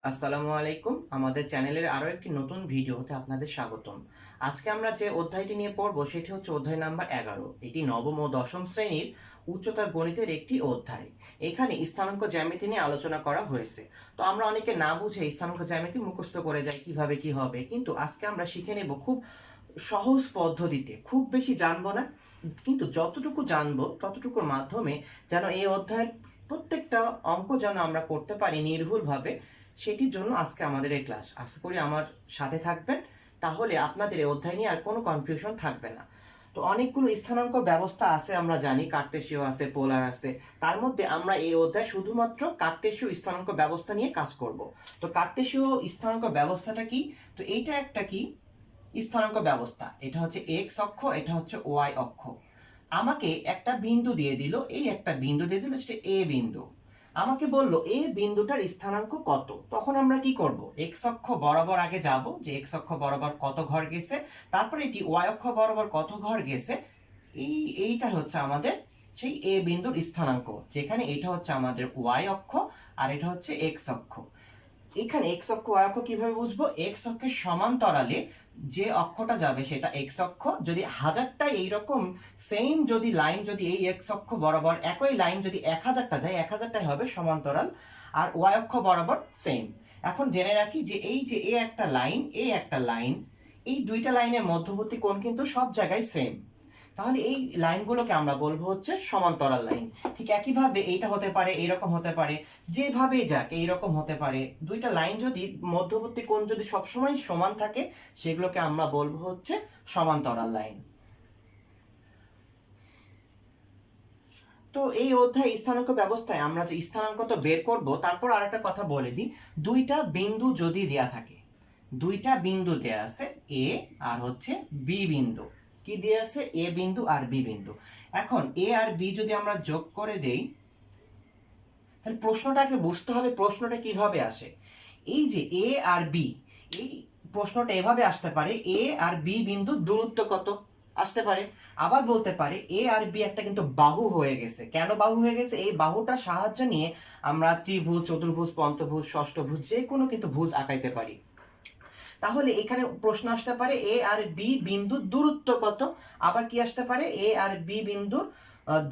আসসালামু আলাইকুম। আমাদের চ্যানেলের আরো একটি নতুন ভিডিওতে আপনাদের স্বাগতম। আজকে আমরা যে অধ্যায়টি নিয়ে পড়বো সেটি হচ্ছে অধ্যায় নাম্বার 11। এটি নবম ও দশম শ্রেণীর উচ্চতর গণিতের একটি অধ্যায়। এখানে স্থানাঙ্ক জ্যামিতি নিয়ে আলোচনা করা হয়েছে। তো আমরা অনেকে না বুঝে স্থানাঙ্ক জ্যামিতি মুখস্থ করে যাই কিভাবে কি হবে, কিন্তু আজকে আমরা শিখে নেব খুব সহজ পদ্ধতিতে। খুব বেশি জানবো না, কিন্তু যতটুকু জানবো ততটুকুর মাধ্যমে যেন এই অধ্যায়ের প্রত্যেকটা অঙ্ক যেন আমরা করতে পারি নির্ভুলভাবে, সেটির জন্য আজকে আমাদের এই ক্লাস। আশা করি আমার সাথে থাকবেন, তাহলে আপনাদের এই অধ্যায় নিয়ে আর কোনো কনফিউশন থাকবে না। তো অনেকগুলো স্থানাঙ্ক ব্যবস্থা আছে, আমরা জানি কার্তেশীয় আছে, পোলার আছে। তার মধ্যে আমরা এই অধ্যায় শুধুমাত্র কার্তেশীয় স্থানাঙ্ক ব্যবস্থা নিয়ে কাজ করব। তো কার্তেশীয় স্থানাঙ্ক ব্যবস্থাটা কি? তো এইটা একটা কি স্থানাঙ্ক ব্যবস্থা, এটা হচ্ছে এক্স অক্ষ, এটা হচ্ছে ওয়াই অক্ষ। আমাকে একটা বিন্দু দিয়ে দিল, এই একটা বিন্দু দিয়ে দিল, সেটা এ বিন্দু। আমাকে বলল এ বিন্দুটার স্থানাঙ্ক কত। তখন আমরা কি করব? এক্স অক্ষ বরাবর আগে যাব, যে এক্স অক্ষ বরাবর কত ঘর গেছে, তারপরে এটি ওয়াই অক্ষ বরাবর কত ঘর গেছে। এইটা হচ্ছে আমাদের সেই এ বিন্দুর স্থানাঙ্ক, যেখানে এটা হচ্ছে আমাদের ওয়াই অক্ষ আর এটা হচ্ছে এক্স অক্ষ। এখানে এক্স অক্ষ ওয়াই অক্ষ কিভাবে বুঝবো? এক্স অক্ষের সমান্তরালে যে অক্ষটা যাবে সেটা এক্স অক্ষ। যদি হাজারটা এইরকম সেম যদি লাইন, যদি এই এক্স অক্ষ বরাবর একই লাইন যদি 1000টা যায়, 1000টাই হবে সমান্তরাল। আর ওয়াই অক্ষ বরাবর সেম। এখন জেনে রাখি যে এই যে এ একটা লাইন, এ একটা লাইন, এই দুইটা লাইনের মধ্যবর্তী কোণ কিন্তু সব জায়গায় সেম। তাহলে এই লাইনগুলোকে আমরা বলবো হচ্ছে সমান্তরাল লাইন। ঠিক একইভাবে এইটা হতে পারে, এইরকম হতে পারে, যেভাবেই যাক এইরকম হতে পারে। দুইটা লাইন যদি মধ্যবর্তী কোণ যদি সবসময় সমান থাকে, সেগুলোকে আমরা বলবো হচ্ছে সমান্তরাল লাইন। তো এই অধ্যায় স্থানাঙ্ক ব্যবস্থায় আমরা যে স্থানাঙ্ক তো বের করব, তারপর আরেকটা কথা বলে দিই। দুইটা বিন্দু যদি দেয়া থাকে, দুইটা বিন্দু দেয়া আছে, এ আর হচ্ছে বি বিন্দু। কি দেয়া আছে? এ বিন্দু আর বি বিন্দু। এখন এ আর বি যদি আমরা যোগ করে দেই, তাহলে প্রশ্নটাকে বুঝতে হবে প্রশ্নটা কিভাবে আসে। এই যে এ আর বি, এই প্রশ্নটা এভাবে আসতে পারে, এ আর বি বিন্দু দূরত্ব কত আসতে পারে। আবার বলতে পারে এ আর বি একটা কিন্তু বাহু হয়ে গেছে। কেন বাহু হয়ে গেছে? এই বাহুটার সাহায্য নিয়ে আমরা ত্রিভুজ, চতুর্ভুজ, পঞ্চভুজ, ষষ্ঠভুজ যে কোনো কিন্তু ভুজ আঁকাইতে পারি। তাহলে এখানে প্রশ্ন আসতে পারে এ আর বি বিন্দুর দূরত্ব কত। আবার কি আসতে পারে? এ আর বি বিন্দুর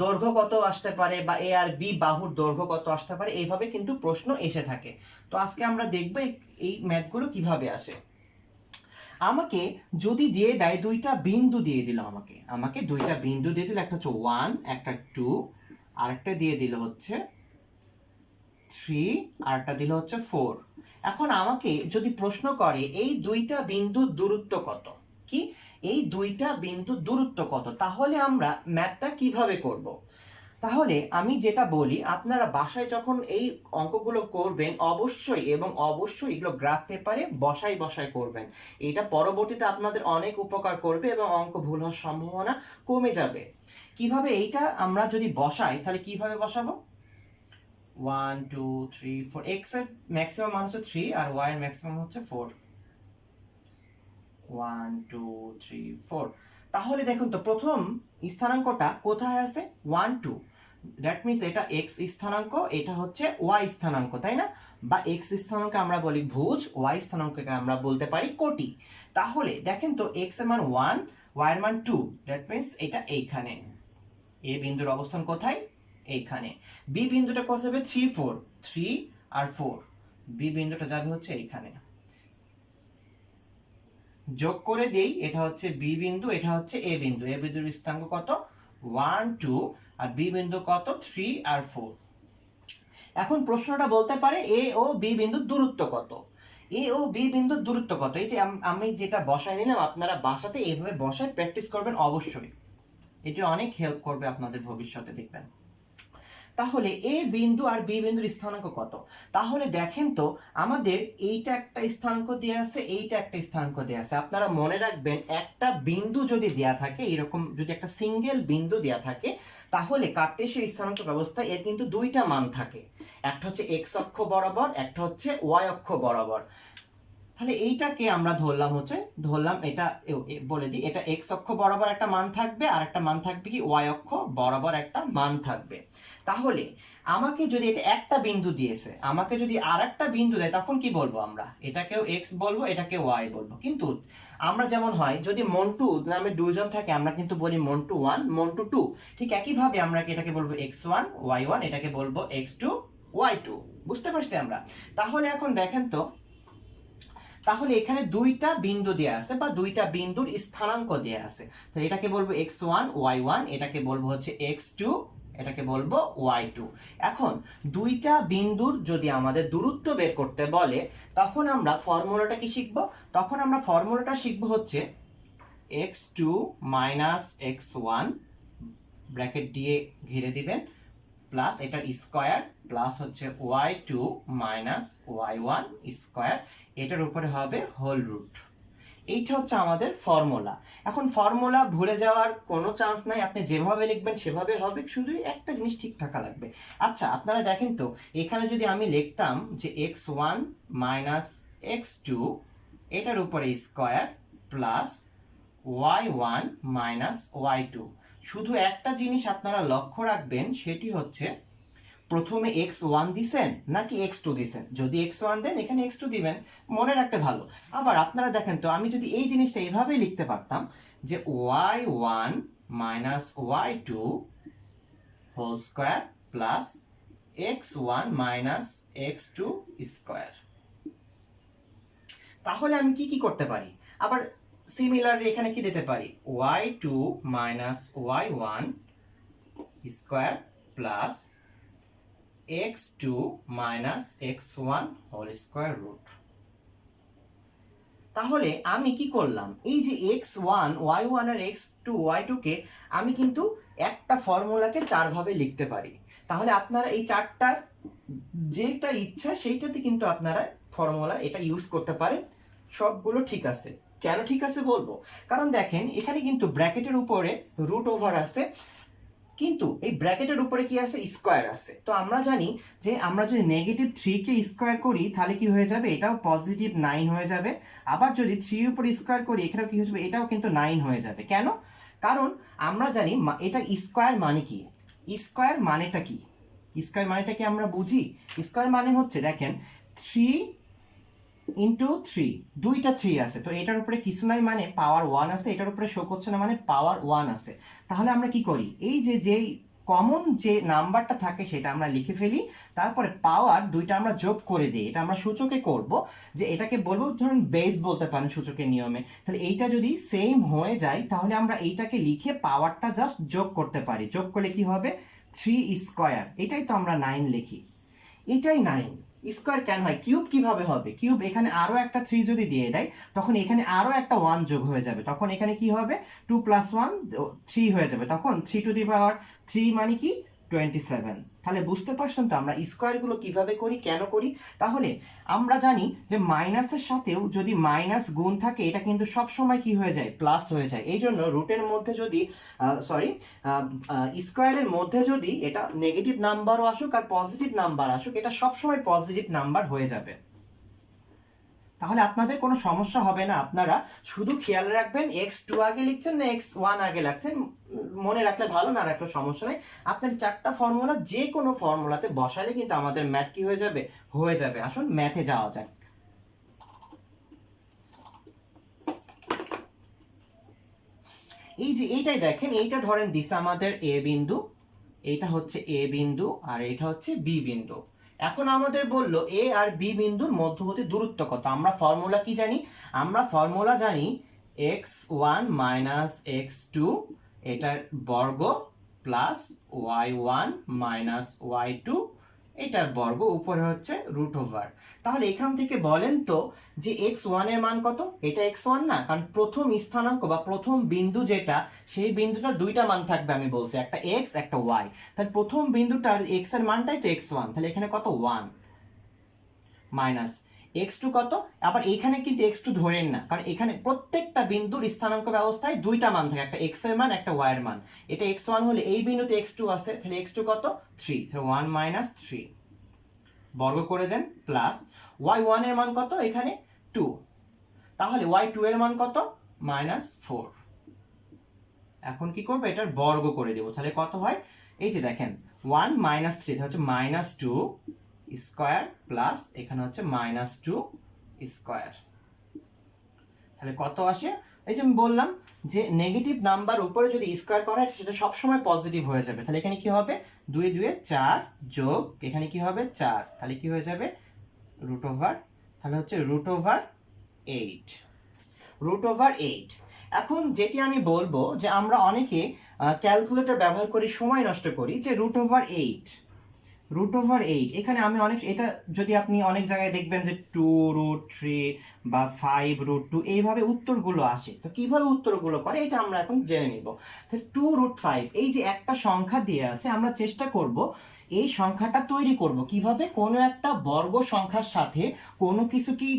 দৈর্ঘ্য কত আসতে পারে, বা এ আর বি বাহুর দৈর্ঘ্য কত আসতে পারে। এইভাবে কিন্তু প্রশ্ন এসে থাকে। তো আজকে আমরা দেখব এই ম্যাথগুলো কিভাবে আসে। আমাকে যদি দিয়ে দেয়, দুইটা বিন্দু দিয়ে দিল, আমাকে আমাকে দুইটা বিন্দু দিয়ে দিল, একটা হচ্ছে 1, একটা 2, আর একটা দিয়ে দিল হচ্ছে 3, আর একটা দিল হচ্ছে 4। এখন আমাকে যদি প্রশ্ন করে এই দুইটা বিন্দুর দূরত্ব কত, কি এই দুইটা বিন্দুর দূরত্ব কত, তাহলে আমরা ম্যাথটা কিভাবে করব? তাহলে আমি যেটা বলি, আপনারা বাসায় যখন এই অঙ্কগুলো করবেন, অবশ্যই এবং অবশ্যই এগুলো গ্রাফ পেপারে বসাই বসাই করবেন। এটা পরবর্তীতে আপনাদের অনেক উপকার করবে এবং অঙ্ক ভুল হওয়ার সম্ভাবনা কমে যাবে। কিভাবে? এইটা আমরা যদি বসাই, তাহলে কিভাবে বসাবো? 1 2 3 4, এক্স এর ম্যাক্সিমাম মান হচ্ছে 3 আর ওয়াই এর ম্যাক্সিমাম হচ্ছে 4। 1 2 3 4। তাহলে দেখুন তো প্রথম স্থানাঙ্কটা কোথায় আছে? 1 2। দ্যাট মিন্স এটা এক্স স্থানাঙ্ক, এটা হচ্ছে ওয়াই স্থানাঙ্ক, তাই না? বা এক্স স্থানাঙ্ককে আমরা বলি ভুজ, ওয়াই স্থানাঙ্ককে আমরা বলতে পারি কোটি। তাহলে দেখেন তো এক্স এর মান 1, ওয়াই এর মান 2। দ্যাট মিন্স এটা এইখানে। এ বিন্দুর অবস্থান কোথায়? এইখানে। বি বিন্দুটা কত হবে? 3 4, 3 আর 4। বি বিন্দুটা যাবে হচ্ছে এইখানে। যোগ করে দেই, এটা হচ্ছে বি বিন্দু, এটা হচ্ছে এ বিন্দু। এ বিন্দুর স্থানাঙ্ক কত? 1 2, আর বি বিন্দু কত? 3 আর 4। এখন প্রশ্নটা বলতে পারে এ ও বি বিন্দুর দূরত্ব কত। এ ও বি বিন্দুর দূরত্ব কত? এই যে আমি যেটা বসায় নিলাম, আপনারা বাসাতে এইভাবে বসায় প্র্যাকটিস করবেন অবশ্যই। এটি অনেক হেল্প করবে আপনাদের ভবিষ্যতে, দেখবেন। তাহলে এ বিন্দু আর বি বিন্দুর স্থানাঙ্ক কত? তাহলে দেখেন তো, আমাদের এইটা একটা স্থানাঙ্ক দেয়া আছে, এইটা একটা স্থানাঙ্ক দেয়া আছে। আপনারা মনে রাখবেন, একটা বিন্দু যদি দেয়া থাকে, এরকম যদি একটা সিঙ্গেল বিন্দু দেয়া থাকে, তাহলে কার্তেশীয় স্থানাঙ্ক ব্যবস্থায় এর কিন্তু দুইটা মান থাকে। একটা হচ্ছে এক্স অক্ষ বরাবর, একটা হচ্ছে ওয়াই অক্ষ বরাবর। তাহলে এইটাকে আমরা ধরলাম এটা বলে দিই, এটা এক্স অক্ষ বরাবর একটা মান থাকবে, আর একটা মান থাকবে কি ওয়াই অক্ষ বরাবর একটা মান থাকবে। তাহলে আমাকে যদি এটা একটা বিন্দু দিয়েছে, আমাকে যদি আর একটা বিন্দু দেয়, তখন কি বলবো আমরা? এটাকেও এক্স বলবো, এটাকে ওয়াই বলবো। কিন্তু আমরা যেমন হয় যদি মন্টু নামে দুইজন থাকে, আমরা কিন্তু বলি মন্টু ওয়ান, মন্টু টু। ঠিক একইভাবে আমরা এটাকে বলবো এক্স ওয়ান ওয়াই ওয়ান, এটাকে বলবো এক্স টু ওয়াই টু। বুঝতে পারছি আমরা? তাহলে এখন দেখেন তো, তাহলে এখানে দুইটা বিন্দু দেয়া আছে বা দুইটা বিন্দুর স্থানাঙ্ক দেয়া আছে। তো এটাকে বলবো x1 y1, এটাকে বলবো হচ্ছে x2, এটাকে বলবো y2। এখন দুইটা বিন্দুর যদি আমাদের দূরত্ব বের করতে বলে, তখন আমরা ফর্মুলাটা কি শিখব? তখন আমরা ফর্মুলাটা শিখব হচ্ছে x2 x1 ব্র্যাকেট দিয়ে ঘিরে দিবেন, প্লাস এটার স্কয়ার, প্লাস হচ্ছে y2 y1 স্কয়ার, এটার উপরে হবে হোল রুট। এইটা হচ্ছে আমাদের ফর্মুলা। এখন ফর্মুলা ভুলে যাওয়ার কোনো চান্স নাই, আপনি যেভাবে লিখবেন সেভাবে হবে, শুধু একটা জিনিস ঠিক থাকা লাগবে। আচ্ছা আপনারা দেখেন তো, এখানে যদি আমি লিখতাম যে x1 x2 এটার উপরে স্কয়ার, প্লাস y1 y2, শুধু একটা জিনিস আপনারা লক্ষ্য রাখবেন, সেটি হচ্ছে প্রথমে x1 দিছেন নাকি x2 দিছেন। যদি x1 দেন এখানে x2 দিবেন, মনে রাখতে ভালো। আবার আপনারা দেখেন তো, আমি যদি এই জিনিসটা এইভাবেই লিখতে পারতাম যে y1 y2 whole square plus x1 x2 square, তাহলে আমি কি কি করতে পারি? আবার সিমিলারলি এখানে কি দিতে পারি? y2 y1 square plus x2 x1 whole square root. তাহলে আমি কি করলাম? এই যে x1 y1 আর x2 y2 কে আমি কিন্তু একটা ফর্মুলাকে চার ভাবে লিখতে পারি। তাহলে আপনারা এই চারটার যেটা ইচ্ছা সেইটাতে কিন্তু আপনারা ফর্মুলা এটা ইউজ করতে পারেন। সবগুলো ঠিক আছে। কেন ঠিক আছে বলবো? কারণ দেখেন এখানে কিন্তু ব্র্যাকেটের উপরে রুট ওভার আছে, কিন্তু এই ব্র্যাকেটের উপরে কি আছে? স্কয়ার আছে। তো আমরা জানি যে আমরা যদি -3 কে স্কয়ার করি তাহলে কি হয়ে যাবে? এটাও +9 হয়ে যাবে। আবার যদি 3 এর উপর স্কয়ার করি এখানেও কি হয়ে যাবে? এটাও কিন্তু 9 হয়ে যাবে। কেন? কারণ আমরা জানি এটা স্কয়ার মানে কি? স্কয়ার মানেটা কি? স্কয়ার মানেটা কি আমরা বুঝি? স্কয়ার মানে হচ্ছে দেখেন 3 ইন্টু 3, দুইটা 3 আছে, তো এটার উপরে কিছু নাই মানে পাওয়ার 1 আছে, এটার উপরে শো করছে না মানে পাওয়ার 1 আছে। তাহলে আমরা কি করি? এই যে যেই কমন যে নাম্বারটা থাকে সেটা আমরা লিখে ফেলি, তারপরে পাওয়ার দুইটা আমরা যোগ করে দিই। এটা আমরা সূচকে করব, যে এটাকে বলবো ধরুন বেস বলতে পারেন সূচকের নিয়মে। তাহলে এইটা যদি সেম হয়ে যায় তাহলে আমরা এইটাকে লিখে পাওয়ারটা জাস্ট যোগ করতে পারি। যোগ করলে কি হবে? 3 স্কয়ার, এটাই তো আমরা 9 লিখি, এটাই 9। স্কয়ার কেন হয়? কিউব কিভাবে হবে? কিউব এখানে আরো একটা 3 যদি দিয়ে দেয় তখন এখানে আরো একটা 1 যোগ হয়ে যাবে, তখন এখানে কি হবে? 2 + 1 3 হয়ে যাবে, তখন 3 টু দি পাওয়ার 3 মানে কি? 27। তাহলে বুঝতে পারছেন তো আমরা স্কয়ারগুলো কিভাবে করি, কেন করি? তাহলে আমরা জানি যে মাইনাসের সাথেও যদি মাইনাস গুণ থাকে এটা কিন্তু সব সময় কি হয়ে যায়? প্লাস হয়ে যায়। এই জন্য রুটের মধ্যে যদি স্কয়ারের মধ্যে যদি এটা নেগেটিভ নাম্বারও আসুক আর পজিটিভ নাম্বার আসুক, এটা সবসময় পজিটিভ নাম্বার হয়ে যাবে। তাহলে আপনাদের কোনো সমস্যা হবে না। আপনারা শুধু খেয়াল রাখবেন x2 আগে লিখছেন না x1 আগে লিখছেন, মনে রাখলে ভালো, না রাখলে সমস্যা নেই। আপনার চারটা ফর্মুলা যে কোনো ফর্মুলাতে বসালে কিন্তু আমাদের ম্যাথ কি হয়ে যাবে? হয়ে যাবে। আসুন ম্যাথে যাওয়া যাক। এই যে এইটাই দেখেন, এইটা ধরেন দিছে আমাদের এ বিন্দু, এইটা হচ্ছে এ বিন্দু আর এটা হচ্ছে বি বিন্দু। এখন আমাদের বলল এ আর বি বিন্দুর মধ্যবর্তী দূরত্ব কত। আমরা ফর্মুলা কি জানি? আমরা ফর্মুলা জানি x1 x2 এটার বর্গ প্লাস y1 y2 এটার বর্গ, উপরে হচ্ছে রুট ওভার। তাহলে এখান থেকে বলেন তো যে x1 এর মান কত? এটা x1 না, কারণ প্রথম স্থানাঙ্ক বা প্রথম বিন্দু যেটা, সেই বিন্দুটার দুইটা মান থাকবে আমি বলছি, একটা x একটা y। তাহলে প্রথম বিন্দুটার x এর মানটাই তো x1, তাহলে এখানে কত? 1 মাইনাস x2 কত? আবার এখানে কিন্তু x2 ধরেন না, কারণ এখানে প্রত্যেকটা বিন্দুর স্থানাঙ্ক ব্যবস্থায় দুইটা মান থাকে, একটা x এর মান একটা y এর মান। এটা x1 হলে এই বিন্দুতে x2 আছে, তাহলে x2 কত? 3, তাহলে 1 - 3 বর্গ করে দেন, প্লাস y1 এর মান কত? এখানে 2, তাহলে y2 এর মান কত? -4। এখন কি করবো, এটার বর্গ করে দেবো, তাহলে কত হয়? এই যে দেখেন 1 - 3 হচ্ছে -2 স্কয়ার প্লাস এখানে হচ্ছে -2 স্কয়ার। তাহলে কত আসে? এই যে আমি বললাম যে নেগেটিভ নাম্বার উপরে যদি স্কয়ার করা হয় সেটা সবসময় পজিটিভ হয়ে যাবে। তাহলে এখানে কি হবে, 2 2 4 যোগ এখানে কি হবে 4, তাহলে কি হয়ে যাবে √, তাহলে হচ্ছে √8, √8। এখন যেটি আমি বলবো যে আমরা অনেকে ক্যালকুলেটর ব্যবহার করি, সময় নষ্ট করি, যে √8 এখানে আমি অনেক, এটা যদি আপনি অনেক জায়গায় দেখবেন যে 2√3 বা 5√2 এইভাবে উত্তরগুলো আসে। তো কিভাবে উত্তরগুলো করে এটা আমরা এখন জেনে নিব। তো 2√5 এই যে একটা সংখ্যা দিয়ে আছে, আমরা চেষ্টা করব এই সংখ্যাটা তৈরি করব কিভাবে, কোনো একটা বর্গ সংখ্যার সাথে কোনো কিছু কি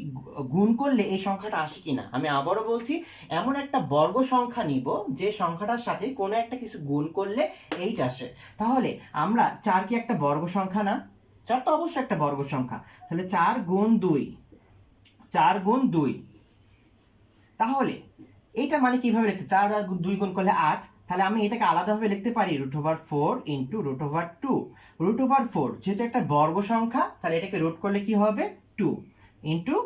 গুণ করলে এই সংখ্যাটা আসে কিনা। আমি আবারও বলছি, এমন একটা বর্গ সংখ্যা নিব যে সংখ্যাটার সাথে কোনো একটা কিছু গুণ করলে 8 আসে। তাহলে আমরা 4 কি একটা বর্গ সংখ্যা না? 4 তো অবশ্যই একটা বর্গ সংখ্যা। তাহলে 4 গুণ 2, 4 গুণ 2, তাহলে এটা মানে কিভাবে লিখতে, 4 আর 2 গুণ করলে 8। তাহলে আমি এটাকে আলাদাভাবে লিখতে পারি √4 ইন্টু √2। √4 যেহেতু একটা বর্গ সংখ্যা, তাহলে এটাকে রুট করলে কি হবে 2 ইন্টু,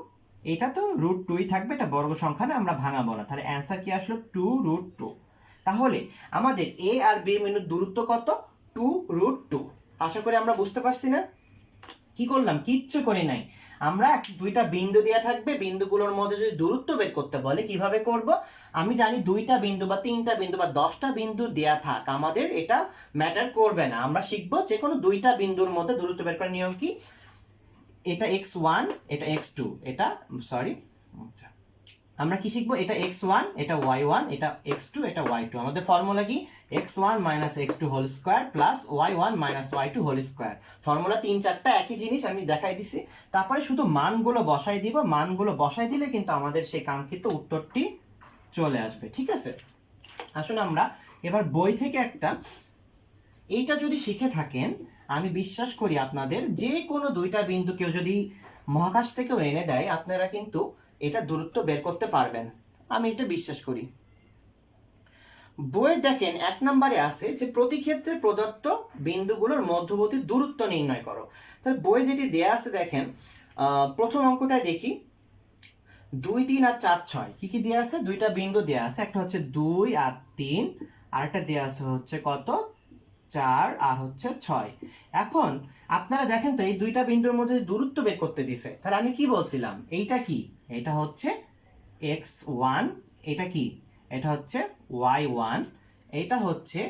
এটা তো √2ই থাকবে, এটা বর্গ সংখ্যা না, আমরা ভাঙাবো না। তাহলে অ্যান্সার কি আসলো 2√2। তাহলে আমাদের এ আর বি বিন্দুর দূরত্ব কত? 2√2। আশা করি আমরা বুঝতে পারছি না? কি করলাম? কিচ্ছু করি নাই। আমরা দুইটা বিন্দু দেয়া থাকবে, বিন্দুগুলোর মধ্যে যদি দূরত্ব বের করতে বলে কিভাবে করব, আমি জানি দুইটা বিন্দু বা তিনটা বিন্দু বা 10টা বিন্দু দেয়া থাক, আমাদের এটা ম্যাটার করবে না। আমরা শিখবো যে কোনো দুইটা বিন্দুর মধ্যে দূরত্ব বের করার নিয়ম কি। এটা x1, এটা x2, এটা সরি, আচ্ছা আমরা কি শিখবো, এটা x1, এটা y1, এটা x2, এটা y2। আমাদের ফর্মুলা কি, x1 - x2 whole square plus y1 - y2 whole square. Formula 3-4টা একই জিনিস আমি দেখাই দিছি। তারপরে শুধু মানগুলো বসাই দিব, মানগুলো বসাই দিলে কিন্তু আমাদের সেই কাঙ্ক্ষিত উত্তরটি চলে আসবে। ঠিক আছে, আসুন আমরা এবার বই থেকে একটা, এইটা যদি শিখে থাকেন আমি বিশ্বাস করি আপনাদের যে কোনো দুইটা বিন্দু কেউ যদি মহাকাশ থেকেও এনে দেয়, আপনারা কিন্তু এটা দূরত্ব বের করতে পারবেন, আমি এটা বিশ্বাস করি। বইয়ের দেখেন 1 নম্বরে আছে যে প্রতি ক্ষেত্রে প্রদত্ত বিন্দুগুলোর মধ্যবর্তী দূরত্ব নির্ণয় করো। তাহলে বইয়ে যেটি দেয়া আছে দেখেন, প্রথম অঙ্কটায় দেখি 2 3 আর 4 6 কি কি দেয়া আছে, দুইটা বিন্দু দেয়া আছে, একটা হচ্ছে 2 আর 3, আর একটা দেয়া আছে হচ্ছে কত 4 আর হচ্ছে 6। এখন আপনারা দেখেন তো এই দুইটা বিন্দুর মধ্যে দূরত্ব বের করতে দিছে, তাহলে আমি কি বলছিলাম, এইটা কি, এটা হচ্ছে x1, এটা কি, এটা হচ্ছে y1, এটা হচ্ছে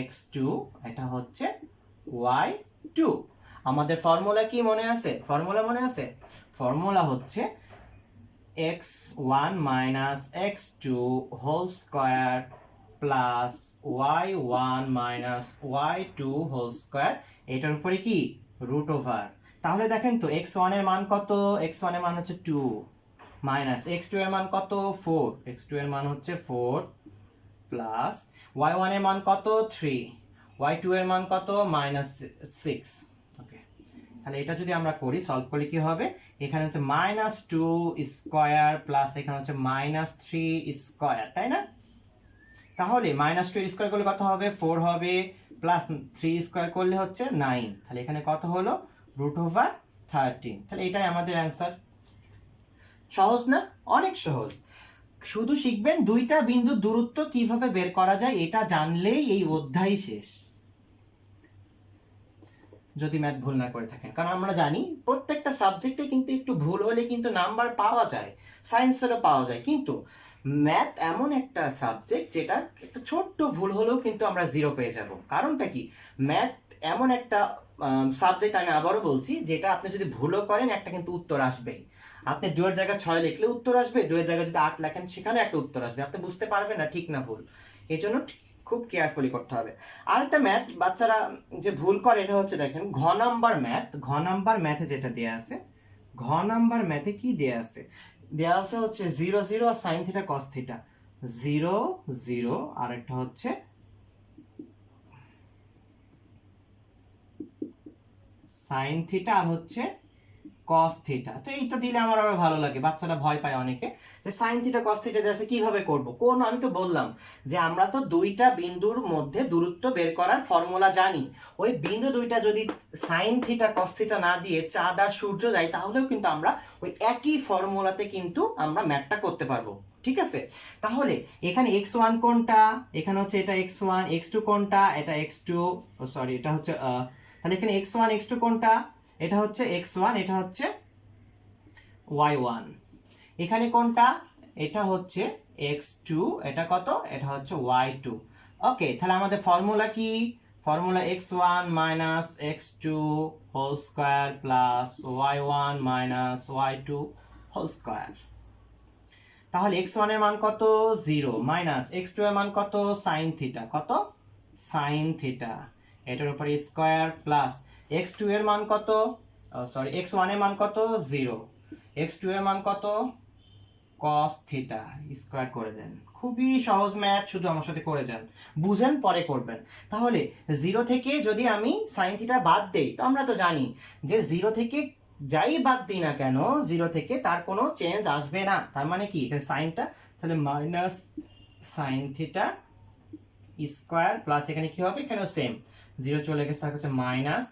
x2, এটা হচ্ছে y2। আমাদের ফর্মুলা কি মনে আছে? ফর্মুলা মনে আছে? ফর্মুলা হচ্ছে x1 - x2 whole square plus y1 - y2 whole square, এটার উপরে কি √। তাহলে দেখেন তো x1 এর মান কত, x1 এর মান হচ্ছে 2, মাইনাস x2 এর মান কত 4, x2 এর মান হচ্ছে 4, প্লাস y1 এর মান কত 3, y2 এর মান কত -6। ওকে, তাহলে এটা যদি আমরা করি, সলভ করলে কি হবে, এখানে হচ্ছে -2 স্কয়ার প্লাস এখানে হচ্ছে -3 স্কয়ার, তাই না? তাহলে -2 স্কয়ার করলে কত হবে 4 হবে, প্লাস 3 স্কয়ার করলে হচ্ছে 9, তাহলে এখানে কত হলো √13। তাহলে এটাই আমাদের অ্যান্সার। সহজ না? অনেক সহজ। শুধু শিখবেন দুইটা বিন্দুর দূরত্ব কিভাবে বের করা যায়, এটা জানলেই এই অধ্যায় শেষ, যদি ম্যাথ ভুল না করে থাকেন। কারণ আমরা জানি প্রত্যেকটা সাবজেক্টে কিন্তু একটু ভুল হলে কিন্তু নাম্বার পাওয়া যায়, সায়েন্সেরও পাওয়া যায়, কিন্তু ম্যাথ এমন একটা সাবজেক্ট যেটা একটা ছোট্ট ভুল হলেও কিন্তু আমরা 0 পেয়ে যাব। কারণটা কি, ম্যাথ এমন একটা সাবজেক্ট, আমি আবারও বলছি, যেটা আপনি যদি ভুলও করেন একটা কিন্তু উত্তর আসবেই। আপনি 2 এর জায়গায় 6 লিখলে উত্তর আসবে, 2 এর জায়গায় যদি 8 লেখেন সেখানে একটা উত্তর আসবে, আপনি বুঝতে পারবেন না ঠিক না ভুল। এই জন্য খুব কেয়ারফুলি করতে হবে। আরেকটা ম্যাথ বাচ্চারা যে ভুল করে, এটা হচ্ছে দেখেন ঘ নাম্বার ম্যাথ, ঘ নাম্বার ম্যাথে যেটা দেয়া আছে, ঘ নাম্বার ম্যাথে কি দেয়া আছে, দেয়া আছে হচ্ছে 0 0 আর sin থিটা cos থিটা, 0 0 আর একটা হচ্ছে sin থিটা আর হচ্ছে cos থিটা। তো এইটা দিলে আমার আরো ভালো লাগে, বাচ্চারা ভয় পায় অনেকে যে sin থিটা cos থিটা দিয়ে কিভাবে করব। কোন আমি তো বললাম যে আমরা তো দুইটা বিন্দুর মধ্যে দূরত্ব বের করার ফর্মুলা জানি। ওই বিন্দু দুইটা যদি sin থিটা cos থিটা না দিয়ে চাঁদ আর সূর্য যায়, তাহলেও কিন্তু আমরা ওই একই ফর্মুলাতে কিন্তু আমরা ম্যাথটা করতে পারবো। ঠিক আছে, তাহলে এখানে x1 কোনটা, এখানে হচ্ছে এটা x1, x2 কোনটা, এটা x2, সরি এটা হচ্ছে তাহলে এখানে x1 x2 কোনটা, এটা হচ্ছে x1, এটা হচ্ছে y1। এখানে কোনটা, এটা হচ্ছে x2, এটা কত, এটা হচ্ছে y2। ওকে, তাহলে আমাদের ফর্মুলা কি, formula x1 minus x2 whole square plus y1 minus y2 whole square. তাহলে x1 এর মান কত, 0, মাইনাস x2 এর মান কত, sin থিটা, কত, sin থিটা, এটার উপর স্কয়ার প্লাস x2 এর মান কত, সরি x1 এর মান কত, 0, x2 এর মান কত, cos থিটা, স্কয়ার করে দেন। খুবই সহজ ম্যাথ, শুধু আমার সাথে করে যান, বুঝেন পরে করবেন। তাহলে 0 থেকে যদি আমি sin থিটা বাদ দেই, তো আমরা তো জানি যে 0 থেকে যাই বাদ দিই না কেন, 0 থেকে তার কোনো চেঞ্জ আসবে না। তার মানে কি, এখানে সাইনটা তাহলে minus sin theta square plus এখানে কি হবে, এখানেও সেম 0 চলে গেছে, তাহলে হচ্ছে মাইনাস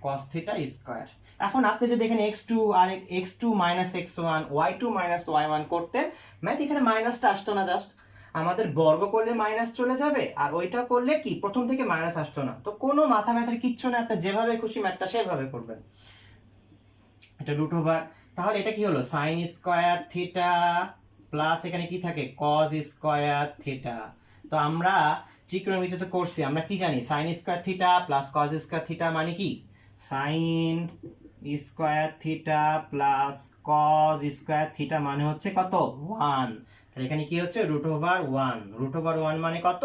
cos থিটা স্কয়ার। এখন আপনি যদি এখানে x2 আর x2 minus x1 y2 minus y1 করতেন, ম্যাথ এখানে মাইনাসটা আসতো না, জাস্ট আমাদের বর্গ করলে মাইনাস চলে যাবে, আর ওইটা করলে কি প্রথম থেকে মাইনাস আসতো না। তো কোনো মাথা ব্যথার কিচ্ছু না, আপনি যেভাবে খুশি ম্যাথটা সেভাবে করবেন। এটা রুট ওভার, তাহলে এটা কি হলো, sin স্কয়ার থিটা প্লাস এখানে কি থাকে, cos স্কয়ার থিটা। তো আমরা ত্রিকোণমিতিতে করছি, আমরা কি জানি, sin square theta plus cos square theta মানে কি, sin square theta plus cos square theta মানে হচ্ছে কত, 1। তাহলে এখানে কি হচ্ছে, রুট ওভার 1, রুট ওভার 1 মানে কত,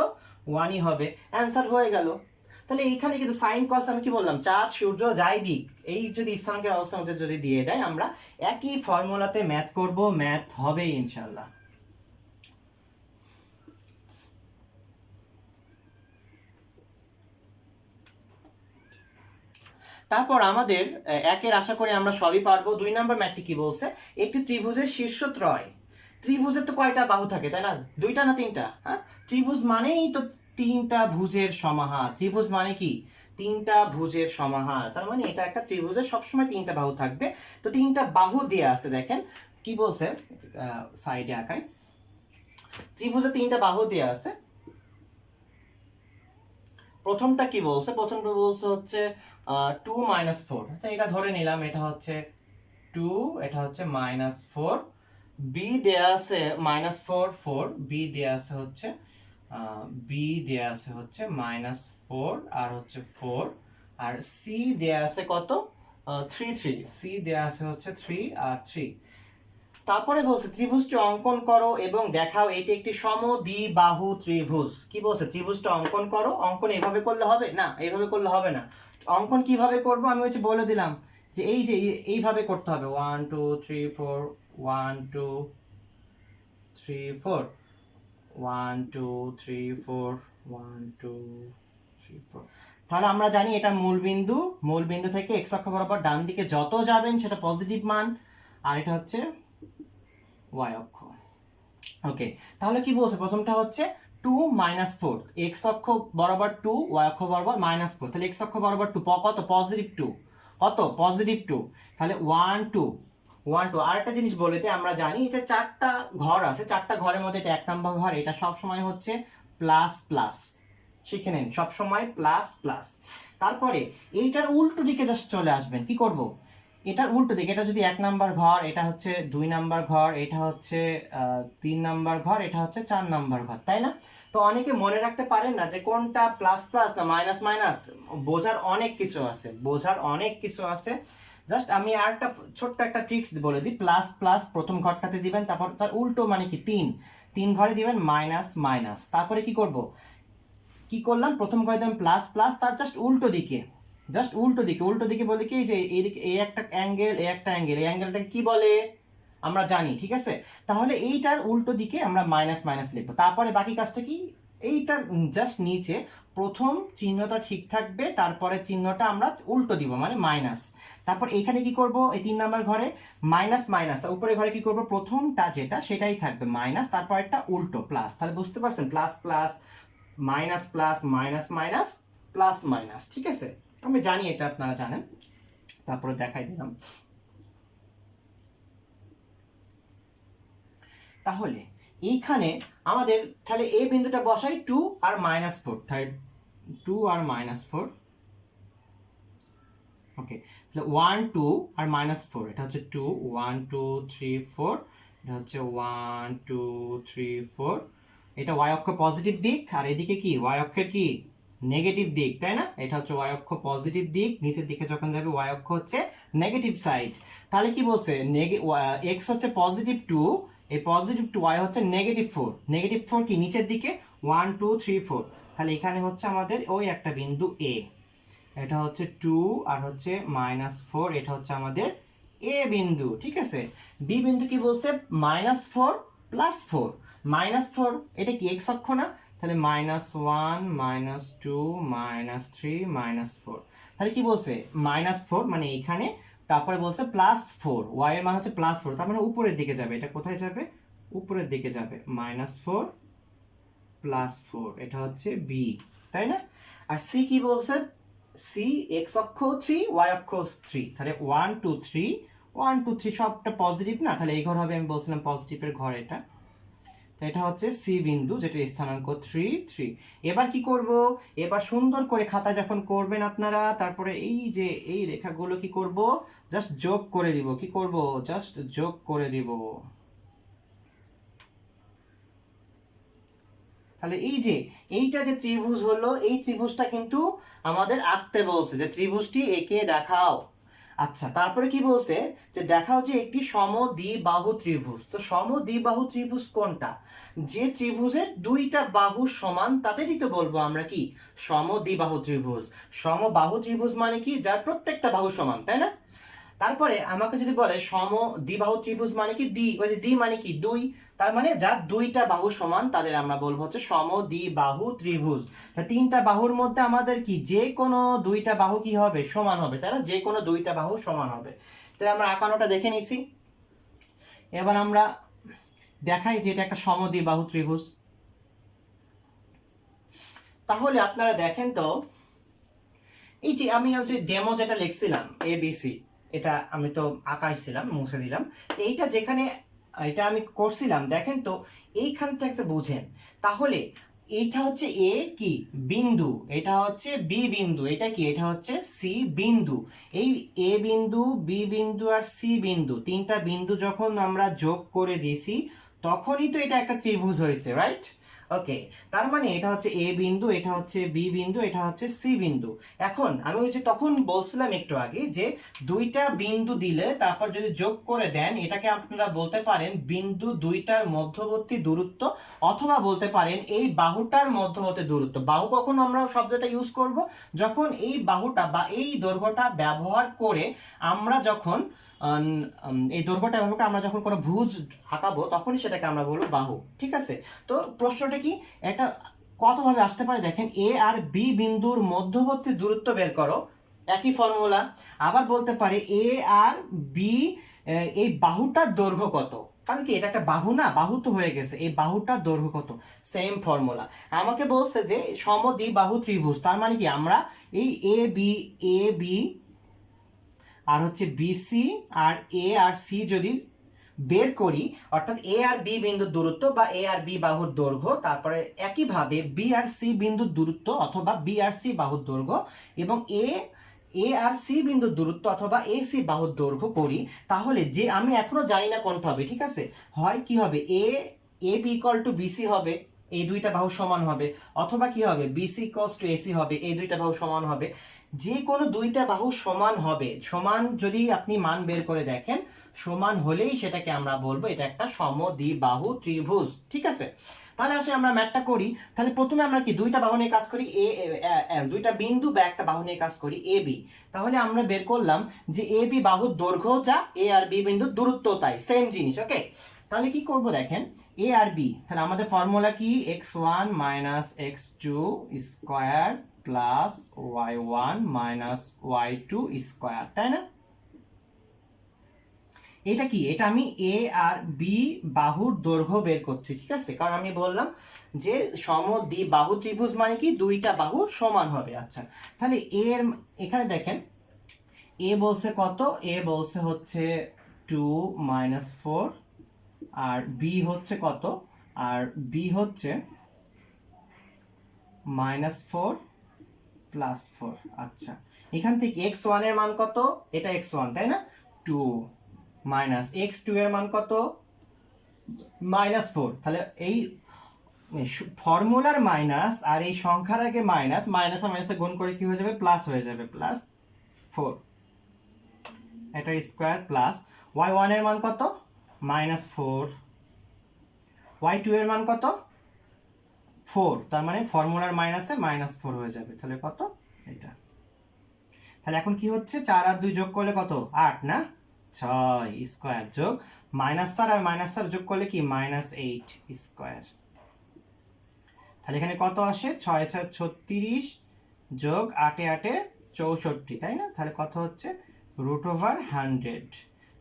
1ই হবে, অ্যান্সার হয়ে গেল। তাহলে এইখানে কিন্তু সাইন কস আমি কি বললাম, চাঁদ সূর্য যাই দিক, এই যদি স্থানাঙ্কের অবস্থার মধ্যে যদি দিয়ে দেয়, আমরা একই ফর্মুলাতে ম্যাথ করব, ম্যাথ হবে ইনশাআল্লাহ। তারপর আমাদের একের আশা করে আমরা সবই পারবো। 2 নম্বর ম্যাথটি কি বলছে, একটি ত্রিভুজের শীর্ষত্রয়, ত্রিভুজের তো কয়টা বাহু থাকে তাই না, 2টা না 3টা, হ্যাঁ, ত্রিভুজ মানেই তো 3টা ভুজের সমাহার, ত্রিভুজ মানে কি 3টা ভুজের সমাহার, তার মানে এটা একটা ত্রিভুজের সবসময় 3টা বাহু থাকবে। তো 3টা বাহু দেয়া আছে, দেখেন কি বলছে, সাইডে আঁকাই, ত্রিভুজের 3টা বাহু দেয়া আছে। প্রথমটা কি বলছে, প্রথমটা বলছে হচ্ছে 2 মাইনাস 4, আচ্ছা এটা ধরে নিলাম, এটা হচ্ছে 2, এটা হচ্ছে মাইনাস 4, বি দেয়া আছে মাইনাস 4 4, বি দেয়া আছে হচ্ছে মাইনাস 4 আর হচ্ছে 4, আর সি দেয়া আছে কত, 3 3, সি দেয়া আছে হচ্ছে 3 আর 3। তারপরে বলছে ত্রিভুজটি অঙ্কন করো এবং দেখাও এটি একটি সমদ্বিবাহু ত্রিভুজ। কি বলছে, ত্রিভুজটা অঙ্কন করো, অঙ্কন এভাবে করলে হবে না, এইভাবে করলে হবে না। অঙ্কন কিভাবে করব আমি হচ্ছে বলে দিলাম যে এই যে এইভাবে করতে হবে, 1 2 3 4, 1 2 3 4, 1 2 3 4, 1 2 3 4। তাহলে আমরা জানি এটা মূলবিন্দু, মূলবিন্দু থেকে x অক্ষ বরাবর ডান দিকে যত যাবেন সেটা পজিটিভ মান, আর এটা হচ্ছে y অক্ষ। ওকে, তাহলে কি বলছে, প্রথমটা হচ্ছে 2 মাইনাস 4, x অক্ষ বরাবর 2, y অক্ষ বরাবর মাইনাস 4, তাহলে x অক্ষ বরাবর 2, কত, পজিটিভ 2, কত, পজিটিভ 2, তাহলে 1 2 1 2। আরেকটা জিনিস বলেতে আমরা জানি এটা 4টা ঘর আছে, 4টা ঘরের মধ্যে এটা 1 নম্বর ঘর, এটা সব সময় হচ্ছে প্লাস প্লাস, শিখে নেন সব সময় প্লাস প্লাস। তারপরে এইটার উল্টো দিকে জাস্ট চলে আসবেন, কি করব, এটার উল্টো দিকে, এটা যদি 1 নাম্বার ঘর, এটা হচ্ছে 2 নাম্বার ঘর, এটা হচ্ছে 3 নাম্বার ঘর, এটা হচ্ছে 4 নাম্বার ঘর, তাই না? তো অনেকে মনে রাখতে পারেন না যে কোনটা প্লাস প্লাস না মাইনাস মাইনাস, বোঝার অনেক কিছু আছে, বোঝার অনেক কিছু আছে। জাস্ট আমি আরেকটা ছোট্ট একটা ট্রিক্স বলে দিই, প্লাস প্লাস প্রথম ঘরটাতে দিবেন, তারপর তার উল্টো মানে কি 3 ঘরে দিবেন মাইনাস মাইনাস। তারপরে কি করব, কি করলাম, প্রথম ঘরে দিলাম প্লাস প্লাস, তার জাস্ট উল্টো দিকে, জাস্ট উল্টো দিকে, উল্টো দিকে বলে কি যে এইদিকে এই একটা অ্যাঙ্গেল, এই একটা অ্যাঙ্গেল, এই অ্যাঙ্গেলটাকে কি বলে আমরা জানি, ঠিক আছে? তাহলে এইটার উল্টো দিকে আমরা মাইনাস মাইনাস লিখবো। তারপরে বাকি কাজটা কি, এইটার জাস্ট নিচে প্রথম চিহ্নটা ঠিক থাকবে, তারপরে চিহ্নটা আমরা উল্টো দিব মানে মাইনাস। তারপর এখানে কি করব, এই 3 নাম্বার ঘরে মাইনাস মাইনাস, উপরে ঘরে কি করব, প্রথমটা যেটা সেটাই থাকবে মাইনাস, তারপর একটা উল্টো প্লাস। তাহলে বুঝতে পারছেন, plus plus minus plus minus minus plus minus. ঠিক আছে, আমি জানি এটা আপনারা জানেন, তারপরে দেখাই দিলাম। তাহলে এইখানে আমাদের তাহলে এই বিন্দুটা বসাই 2 আর -4, তাহলে 2 আর -4, ওকে। তাহলে 1 2 আর -4, এটা হচ্ছে 2 1 2 3 4, এটা হচ্ছে 1 2 3 4। এটা y অক্ষ পজিটিভ দিক, আর এদিকে কি y অক্ষের কি নেগেটিভ দিক, তাই না? এটা হচ্ছে y অক্ষ পজিটিভ দিক, নিচের দিকে যখন যাবে y অক্ষ হচ্ছে নেগেটিভ সাইড। তাহলে কি বলছে, x হচ্ছে পজিটিভ 2, এই পজিটিভ 2, y হচ্ছে নেগেটিভ 4। নেগেটিভ 4 কি নিচের দিকে 1 2 3 4। তাহলে এখানে হচ্ছে আমাদের ওই একটা বিন্দু a, এটা হচ্ছে 2 আর হচ্ছে -4, এটা হচ্ছে আমাদের এ বিন্দু। ঠিক আছে, বি বিন্দু কি বলছে, -4 + 4, -4 এটা কি x অক্ষ না, তাহলে -1 -2 -3 -4। তাহলে কি বলছে, -4 মানে এখানে, তারপরে বলছে +4, y এর মান হচ্ছে +4, তার মানে উপরের দিকে যাবে। এটা কোথায় যাবে, উপরের দিকে যাবে, -4 + 4, এটা হচ্ছে বি, তাই না? আর সি কি বলছে, সি x অক্ষ 3 y অক্ষ 3, তাহলে 1 2 3 1 2 3 সবটা পজিটিভ না, তাহলে এই ঘর হবে, আমি বলছিলাম পজিটিভের ঘর এটা। তো এটা হচ্ছে সি বিন্দু, যেটা স্থানাঙ্ক 3 3। এবার কি করব, এবার সুন্দর করে খাতা যখন করবেন আপনারা, তারপরে এই যে এই রেখাগুলো কি করব, জাস্ট যোগ করে দিব। কি করব, জাস্ট যোগ করে দিব। তাহলে এই যে এইটা যে ত্রিভুজ হলো, এই ত্রিভুজটা কিন্তু আমাদের আঁকতে বলছে যে ত্রিভুজটি এঁকে দেখাও। আচ্ছা, তারপরে কি বলছে, যে দেখাও যে একটি সমদ্বিবাহু ত্রিভুজ। তো সমদ্বিবাহু ত্রিভুজ কোনটা, যে ত্রিভুজের দুইটা বাহু সমান, তাদেরই তো বলবো আমরা কি সমদ্বিবাহু ত্রিভুজ। সমবাহু ত্রিভুজ মানে কি, যার প্রত্যেকটা বাহু সমান, তাই না? তারপরে আমাকে যদি বলে সমদ্বিবাহু ত্রিভুজ মানে কি, ওই যে দ্বি মানে কি দুই, তার মানে যার দুইটা বাহু সমান তাদের আমরা বলবো হচ্ছে সমদ্বিবাহু ত্রিভুজ। তা তিনটা বাহুর মধ্যে আমাদের কি যে কোনো দুইটা বাহু কি হবে, সমান হবে, তাই না? যে কোনো দুইটা বাহু সমান হবে। তাহলে আমরা আঁকানোটা দেখে নিছি, এবার আমরা দেখাই যে এটা একটা সমদ্বিবাহু ত্রিভুজ। তাহলে আপনারা দেখেন তো, এই যে আমি যে ডেমো যেটা লিখছিলাম ABC, এটা আমি তো আঁকাইছিলাম, মুছে দিলাম। এইটা যেখানে এটা আমি করছিলাম, দেখেন তো এইখানটা একটা বুঝেন। তাহলে এইটা হচ্ছে এ কি বিন্দু, এটা হচ্ছে বি বিন্দু, এটা কি, এটা হচ্ছে সি বিন্দু। এই এ বিন্দু, বি বিন্দু আর সি বিন্দু, তিনটা বিন্দু যখন আমরা যোগ করে দিছি, তখনই তো এটা একটা ত্রিভুজ হয়েছে, রাইট? ওকে, তার মানে এটা হচ্ছে এ বিন্দু, এটা হচ্ছে বি বিন্দু, এটা হচ্ছে সি বিন্দু। এখন আমি ওই যে তখন বলছিলাম একটু আগে যে দুইটা বিন্দু দিলে তারপর যদি যোগ করে দেন, এটাকে আপনারা বলতে পারেন বিন্দু দুইটার মধ্যবর্তী দূরত্ব, অথবা বলতে পারেন এই বাহুটার মধ্যবর্তী দূরত্ব। বাহু কখন আমরা শব্দটা ইউজ করব, যখন এই বাহুটা বা এই দৈর্ঘ্যটা ব্যবহার করে আমরা যখন এই দৈর্ঘ্যটা ব্যবহার করে আমরা যখন কোনো ভুজ আঁকাবো, তখনই সেটাকে আমরা বলবো বাহু। ঠিক আছে, তো প্রশ্নটা কি, এটা কতভাবে আসতে পারে দেখেন, এ আর বি বিন্দুর মধ্যবর্তী দূরত্ব বের করো, একই ফর্মুলা। আবার বলতে পারে এ আর বি এই বাহুটার দৈর্ঘ্য কত, কারণ কি এটা একটা বাহু না, বাহু তো হয়ে গেছে, এই বাহুটার দৈর্ঘ্য কত, সেম ফর্মুলা। আমাকে বলছে যে সমদ্বিবাহু ত্রিভুজ, তার মানে কি আমরা এই এ বি আর হচ্ছে বিসি আর এ আর সি যদি বের করি, অর্থাৎ এ আর বি বিন্দুর দূরত্ব বা এ আর বি বাহুর দৈর্ঘ্য, তারপরে একইভাবে বি আর সি বিন্দুর দূরত্ব অথবা বি আর সি বাহুর দৈর্ঘ্য, এবং এ আর সি বিন্দুর দূরত্ব অথবা এ সি বাহুর দৈর্ঘ্য করি, তাহলে যে আমি এখনো জানি না কোনটা হবে, ঠিক আছে, হয় কি হবে, A B equal to BC হবে, এই দুইটা বাহু সমান হবে, অথবা কি হবে, বিসি ইকুয়ালস টু এসি হবে, এই দুইটা বাহু সমান হবে। যে কোনো দুইটা বাহু সমান হবে, সমান যদি আপনি মান বের করে দেখেন, সমান হলেই সেটাকে আমরা বলবো এটা একটা সমদ্বিবাহু ত্রিভুজ। ঠিক আছে, তাহলে আসলে আমরা ম্যাথটা করি। তাহলে প্রথমে আমরা কি দুইটা বাহু নিয়ে কাজ করি, দুইটা বিন্দু বা একটা বাহু নিয়ে কাজ করি এ বি। তাহলে আমরা বের করলাম যে এ বি বাহুর দৈর্ঘ্য যা, এ আর বি বিন্দুর দূরত্ব তাই, সেম জিনিস। ওকে, তাহলে কি করব দেখেন, এ আর বি, তাহলে আমাদের ফর্মুলা কি, x1 minus x2 square plus y1 minus y2 square, তাই না? এটা কি, এটা আমি এ আর বি বাহুর দৈর্ঘ্য বের করছি, ঠিক আছে? কারণ আমি বললাম যে সমদ্বিবাহু ত্রিভুজ মানে কি দুইটা বাহু সমান হবে। আচ্ছা, তাহলে এর এখানে দেখেন এ বলছে কত, এ বলছে হচ্ছে 2 মাইনাস 4, আর বি হচ্ছে কত, আর বি হচ্ছে -4 প্লাস 4। আচ্ছা, এখান থেকে x1 এর মান কত, এটা x1 তাই না, 2 মাইনাস x2 এর মান কত, -4। তাহলে এই ফর্মুলার মাইনাস আর এই সংখ্যার আগে মাইনাস, মাইনাসে মাইনাসে গুণ করে কি হয়ে যাবে, প্লাস হয়ে যাবে, +4 এটা স্কয়ার প্লাস y1 এর মান কত, -4, y2 এর মান কত, 4, তার মানে ফর্মুলার মাইনাসে -4 হয়ে যাবে। তাহলে কত, এটা। তাহলে এখন কি হচ্ছে, 4 আর 2 যোগ করলে কত, 8 না, 6 স্কয়ার যোগ -4 আর -4 যোগ করলে কি, -8 স্কয়ার। তাহলে এখানে কত আসে, 6 6 36 যোগ 8 8 64, তাই না? তাহলে কত হচ্ছে, √100।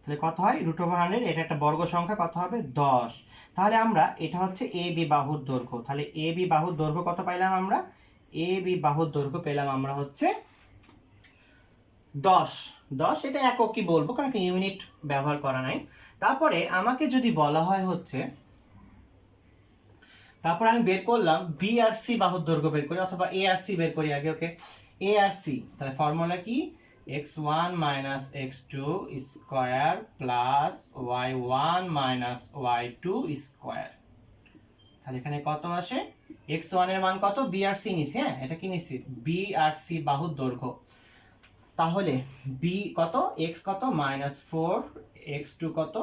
তাহলে কত হয়, √100, এটা একটা বর্গ সংখ্যা, কত হবে, 10। তাহলে আমরা, এটা হচ্ছে এ বি বাহুর দৈর্ঘ্য। তাহলে এ বি বাহুর দৈর্ঘ্য কত পাইলাম আমরা, এ বি বাহুর দৈর্ঘ্য পেলাম আমরা হচ্ছে 10। এটা এককই বলবো কারণ ইউনিট ব্যবহার করা নাই। তারপরে আমাকে যদি বলা হয় হচ্ছে, তারপর আমি বের করলাম বি আর সি বাহুর দৈর্ঘ্য বের করি, অথবা এ আর সি বের করি আগে। ওকে, এ আর সি, তাহলে ফর্মুলা কি, x1 minus x2 square plus y1 minus y2 square. তাহলে এখানে কত আসে, x1 এর মান কত, বি আর সি নিছি, হ্যাঁ এটা কি নিছি, বি আর সি বাহুর দৈর্ঘ্য। তাহলে বি কত, x কত, -4, x2 কত,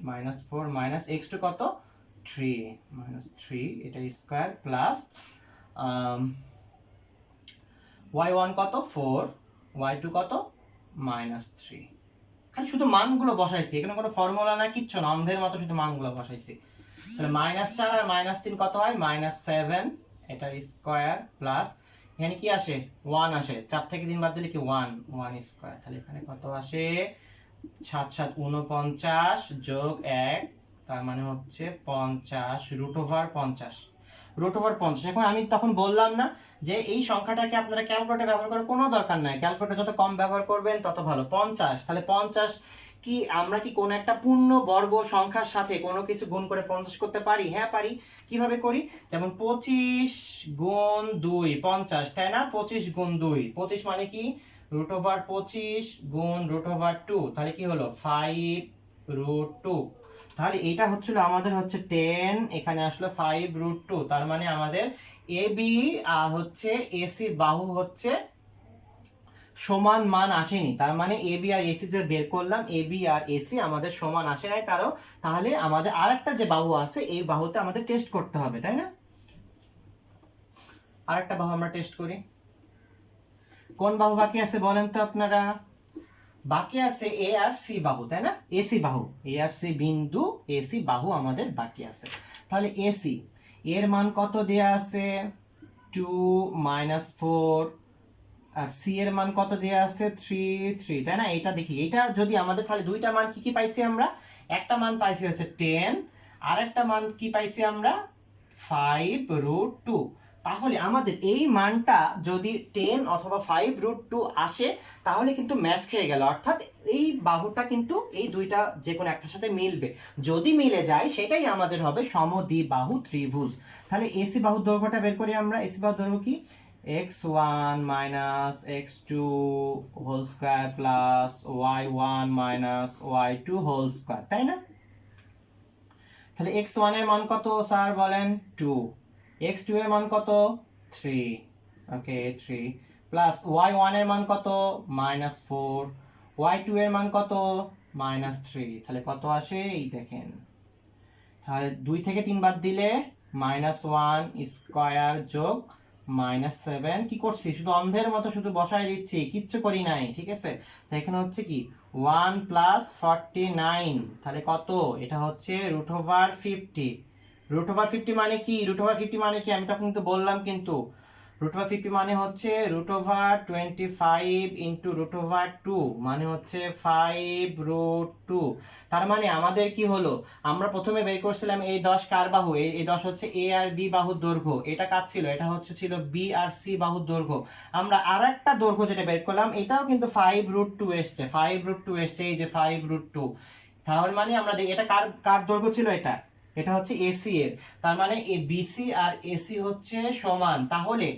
-4 মাইনাস x2 কত, 3 এটা স্কয়ার প্লাস y1 কত, 4, y2 কত, -3। খালি শুধু মানগুলো বসাইছি, এখানে কোনো ফর্মুলা না, কিচ্ছু না, অন্ধের মতো শুধু মানগুলো বসাইছি। তাহলে -4 আর -3 কত হয়, -7 এটা স্কয়ার প্লাস এখানে কি আসে, 1 আসে, 4 থেকে 3 বাদ দিলে কি 1 স্কয়ার। তাহলে এখানে কত আসে, 7 7 49 যোগ 1, তার মানে হচ্ছে 50, √50। এখন আমি তখন বললাম না যে এই সংখ্যাটাকে আপনারা ক্যালকুলেটর ব্যবহার করার কোনো দরকার নাই, ক্যালকুলেটর যত কম ব্যবহার করবেন তত ভালো। 50, তাহলে 50 কি আমরা কি কোনো একটা পূর্ণ বর্গ সংখ্যার সাথে কোনো কিছু গুণ করে 50 করতে পারি? হ্যাঁ পারি। কিভাবে করি, যেমন 25 গুণ 2 50, তাই না? 25 গুণ 2, 25 মানে কি, √25 গুণ √2, তাহলে কি হলো 5√2। তাহলে এটা হচ্ছিল আমাদের হচ্ছে 10, এখানে আসলো 5√2, তার মানে আমাদের এ বি আর হচ্ছে এসি বাহু হচ্ছে সমান মান আসেনি। তার মানে এ বি আর এসি যে বের করলাম, এ বি আর এসি আমাদের সমান আসে নাই, তাহলে আমাদের আরেকটা যে বাহু আছে এই বাহুতে আমাদের টেস্ট করতে হবে, তাই না? আরেকটা বাহু আমরা টেস্ট করি। কোন বাহু বাকি আছে বলেন তো আপনারা? বাকি আছে এ আর সি বাহু, তাই না? এসি বাহু, এ আর সি বিন্দু, এসি বাহু আমাদের বাকি আছে। তাহলে এসি এর মান কত দেয়া আছে, 2 -4, আর সি এর মান কত দেয়া আছে, 3, তাই না? এটা দেখি, এটা যদি আমাদের, তাহলে দুইটা মান কি কি পাইছি আমরা, একটা মান পাইছি হচ্ছে 10, আর একটা মান কি পাইছি আমরা, 5√2। তাহলে আমাদের এই মানটা যদি 10 অথবা 5√2 আসে তাহলে কিন্তু ম্যাচ খেয়ে গেল, অর্থাৎ এই বাহুটা কিন্তু এই দুইটা যে কোনো একটার সাথে মিলবে। যদি মিলে যায় সেটাই আমাদের হবে সমদ্বিবাহু ত্রিভুজ। তাহলে এসি বাহুর দৈর্ঘ্যটা বের করি আমরা। এসি বাহুর দৈর্ঘ্য কি, x1 minus x2 whole square plus y1 minus y2 whole square, তাই না? তাহলে x1 এর মান কত স্যার বলেন, 2, x2 এর মান কত, 3, ওকে 3, প্লাস y1 এর মান কত, -4, y2 এর মান কত, -3। তাহলে কত আসে এই দেখেন, তাহলে 2 থেকে 3 বাদ দিলে -1 স্কয়ার যোগ -7, কি করছি, শুধু অন্ধের মতো শুধু বসাই দিচ্ছি, কিচ্ছু করি নাই, ঠিক আছে? তো এখানে হচ্ছে কি 1 প্লাস 49, তাহলে কত? এটা হচ্ছে √50। √50 মানে কি? √50 মানে কি আমি তো আপনাকে বললাম, কিন্তু √50 মানে হচ্ছে √25 ইন্টু √2 মানে হচ্ছে 5√2। তার মানে আমাদের কি হলো, আমরা প্রথমে বের করছিলাম এই 10 কার বাহু, এই 10 হচ্ছে এ আর বি বাহুর দৈর্ঘ্য, এটা কার ছিল? এটা হচ্ছে ছিল বি আর সি বাহুর দৈর্ঘ্য। আমরা আর একটা দৈর্ঘ্য যেটা বের করলাম এটাও কিন্তু 5√2 এসছে, 5√2 এসছে, এই যে 5√2। তাহলে মানে আমরা এটা কার কার দৈর্ঘ্য ছিল? এটা এটা হচ্ছে এসি এর। তার মানে এ বিসি আর এসি হচ্ছে সমান। তাহলে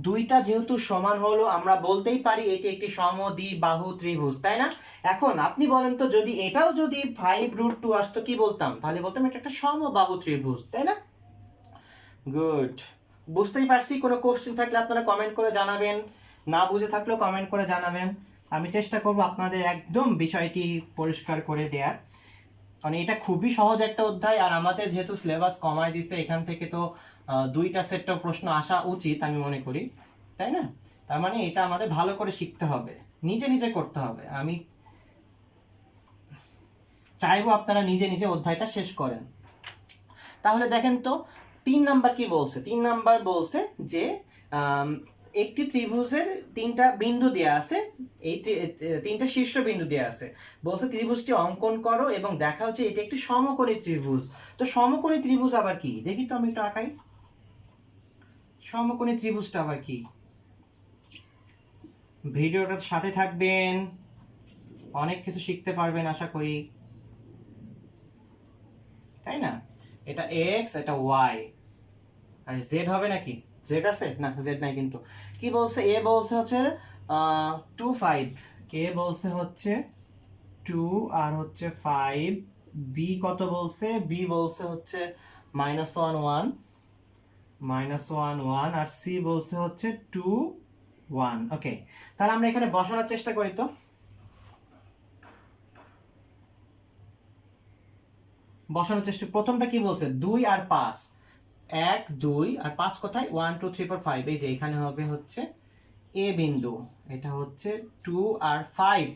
দুইটা যেহেতু সমান হলো, আমরা বলতেই পারি এটি একটি সমদ্বিবাহু ত্রিভুজ, তাই না? এখন আপনি বলেন তো, যদি এটাও যদি 5√2 আসতো কি বলতাম? তাহলে বলতাম এটা একটা সমবাহু ত্রিভুজ, তাই না? গুড, বুঝতেই পারছি। কোনো কোশ্চেন থাকলে আপনারা কমেন্ট করে জানাবেন, না বুঝে থাকলেও কমেন্ট করে জানাবেন। আমি চেষ্টা করব আপনাদের একদম বিষয়টি পরিষ্কার করে দেওয়ার, কারণ এটা খুবই সহজ একটা অধ্যায়। আর আমাদের যেহেতু সিলেবাস কমায় দিছে, এখান থেকে তো দুইটা সেটটা প্রশ্ন আসা উচিত আমি মনে করি, তাই না? তার মানে এটা আমাদের ভালো করে শিখতে হবে, নিজে নিজে করতে হবে। আমি চাইবো আপনারা নিজে নিজে অধ্যায়টা শেষ করেন। তাহলে দেখেন তো 3 নাম্বার কি বলছে? 3 নাম্বার বলছে যে একটি ত্রিভুজের 3টা বিন্দু দেয়া আছে, এই 3টা শীর্ষবিন্দু দেয়া আছে। বলছে ত্রিভুজটি অঙ্কন করো এবং দেখাও যে এটি একটি সমকোণী ত্রিভুজ। তো সমকোণী ত্রিভুজ আবার কি? দেখি তো আমি একটু আঁকাই। সমকোণী ত্রিভুজটা আবার কি? ভিডিওটার সাথে থাকবেন, অনেক কিছু শিখতে পারবেন আশা করি, তাই না? এটা এক্স, এটা ওয়াই, আর জেড হবে নাকি? জেড আছে না? জেড নাই কিন্তু। কি বলছে? এ বলছে হচ্ছে 2 5, কে বলছে হচ্ছে 2 আর হচ্ছে 5, বি কত বলছে? বি বলছে হচ্ছে -1 1, -1 1, আর সি বলছে হচ্ছে 2 1। ওকে, তাহলে আমরা এখানে বসানোর চেষ্টা করি তো। বসানোর চেষ্টা, প্রথমটা কি বলছে? 2 আর 5, 1 2 আর 5 কোথায়? 1 2 3 4 5, এই যে এখানে হবে হচ্ছে এ বিন্দু, এটা হচ্ছে 2 আর 5।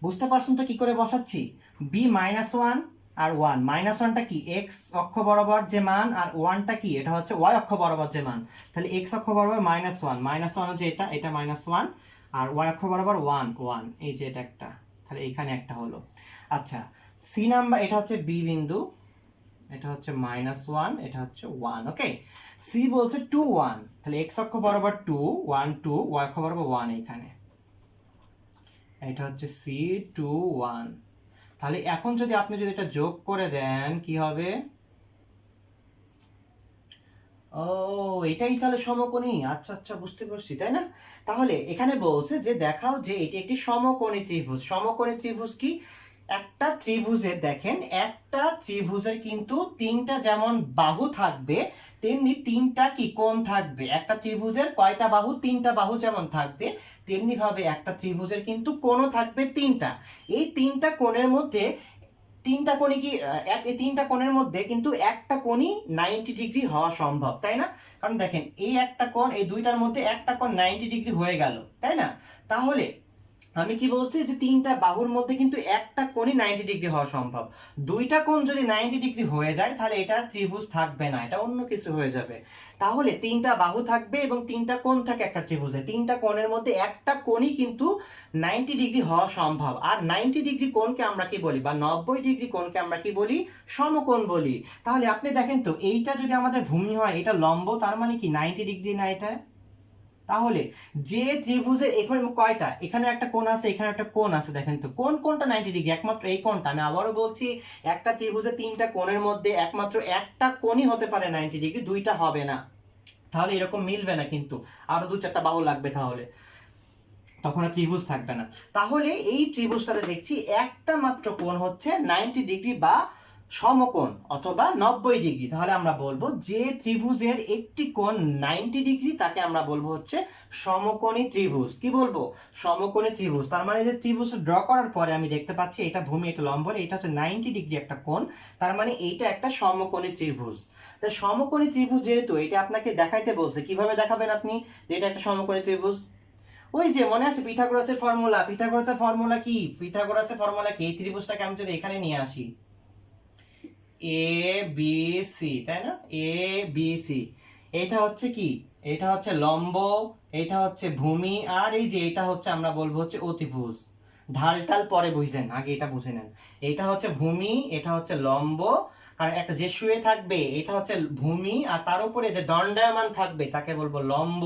বুঝতে পারছেন তো কি করে বসাচ্ছি? বি -1 আর 1, -1টা কি? এক্স অক্ষ বরাবর যে মান, আর 1টা কি? এটা হচ্ছে ওয়াই অক্ষ বরাবর যে মান। তাহলে এক্স অক্ষ বরাবর -1 হচ্ছে এটা, এটা -1, আর ওয়াই অক্ষ বরাবর 1 1, এই যে এটা একটা, তাহলে এখানে একটা হলো। আচ্ছা, সি নাম্বার, এটা হচ্ছে বি বিন্দু, এটা হচ্ছে -1, এটা হচ্ছে 1। ওকে, সি বলছে 2 1, তাহলে এক্স অক্ষ বরাবর 2 1 2, ওয়াই অক্ষ বরাবর 1, এখানে এটা হচ্ছে সি 2 1। তাহলে এখন যদি আপনি যদি এটা যোগ করে দেন কি হবে? ও, এটাই তাহলে সমকোণী। আচ্ছা আচ্ছা, বুঝতে পারছি, তাই না? তাহলে এখানে বলছে যে দেখাও যে এটি একটি সমকোণী ত্রিভুজ। সমকোণী ত্রিভুজ কি? একটা ত্রিভুজের, দেখেন একটা ত্রিভুজের কিন্তু 3টা যেমন বাহু থাকবে, তেমনি 3টা কি কোণ থাকবে। একটা ত্রিভুজের কয়টা বাহু? 3টা বাহু যেমন থাকবে, তেমনি ভাবে একটা ত্রিভুজের কিন্তু কোণও থাকবে 3টা। এই 3টা কোণের মধ্যে 3টা কোণই কি এই 3টা কোণের মধ্যে কিন্তু একটা কোণই 90 ডিগ্রি হওয়া সম্ভব, তাই না? কারণ দেখেন এই একটা কোণ, এই দুইটার মধ্যে একটা কোণ 90 ডিগ্রি হয়ে গেল, তাই না? তাহলে আমি কি বলছি যে 3টা বাহুর মধ্যে কিন্তু একটা কোণই 90 ডিগ্রি হওয়া সম্ভব। দুইটা কোণ যদি 90 ডিগ্রি হয়ে যায় তাহলে এটা ত্রিভুজ থাকবে না, এটা অন্য কিছু হয়ে যাবে। তাহলে 3টা বাহু থাকবে এবং 3টা কোণ থাকে একটা ত্রিভুজে, 3টা কোণের মধ্যে একটা কোণই কিন্তু 90 ডিগ্রি হওয়া সম্ভব। আর 90 ডিগ্রি কোণকে আমরা কি বলি, বা 90 ডিগ্রি কোণকে আমরা কি বলি? সমকোণ বলি। তাহলে আপনি দেখেন তো, এইটা যদি আমাদের ভূমি হয়, এটা লম্ব, তার মানে কি 90 ডিগ্রি না এটা? তাহলে যে ত্রিভুজে এখানে কয়টা, এখানে একটা কোণ আছে, এখানে একটা কোণ আছে, দেখেন তো কোন কোণটা 90 ডিগ্রি? একমাত্র এই কোণটা। আমি আবারও বলছি, একটা ত্রিভুজে 3টা কোণের মধ্যে একমাত্র একটা কোণই হতে পারে 90 ডিগ্রি, দুইটা হবে না। তাহলে এরকম মিলবে না, কিন্তু আরো 2 4টা বাহু লাগবে, তাহলে তখন আর ত্রিভুজ থাকবে না। তাহলে এই ত্রিভুজটাতে দেখছি একটা মাত্র কোণ হচ্ছে 90 ডিগ্রি বা সমকোণ অথবা 90 ডিগ্রি। তাহলে আমরা বলবো যে ত্রিভুজের একটি কোণ 90 ডিগ্রি তাকে আমরা বলবো হচ্ছে সমকোণী ত্রিভুজ। কি বলবো? সমকোণী ত্রিভুজ। তার মানে যে ত্রিভুজ ড্র করার পরে আমি দেখতে পাচ্ছি এটা ভূমি, এটা লম্ব, এটা হচ্ছে 90 ডিগ্রি একটা কোণ, তার মানে এইটা একটা সমকোণী ত্রিভুজ। তাই সমকোণী ত্রিভুজ যেহেতু, এটা আপনাকে দেখাইতে বলছে, কিভাবে দেখাবেন আপনি যে এটা একটা সমকোণী ত্রিভুজ? ওই যে মনে আছে পিথাগোরাসের ফর্মুলা, পিথাগোরাসের ফর্মুলা কি, পিথাগোরাসের ফর্মুলা কি, এই ত্রিভুজটাকে আমি যদি এখানে নিয়ে আসি এ বি সি, তাই না, এ বি সি, এটা হচ্ছে কি, এটা হচ্ছে লম্ব, এটা হচ্ছে ভূমি, আর এই যে এটা হচ্ছে আমরা বলবো হচ্ছে অতিভুজ। ঢালটাল পরে বুঝছেন, আগে এটা বুঝে নেন। এটা হচ্ছে ভূমি, এটা হচ্ছে লম্ব, কারণ একটা যে শুয়ে থাকবে এটা হচ্ছে ভূমি, আর তার উপরে যে দণ্ডায়মান থাকবে তাকে বলবো লম্ব।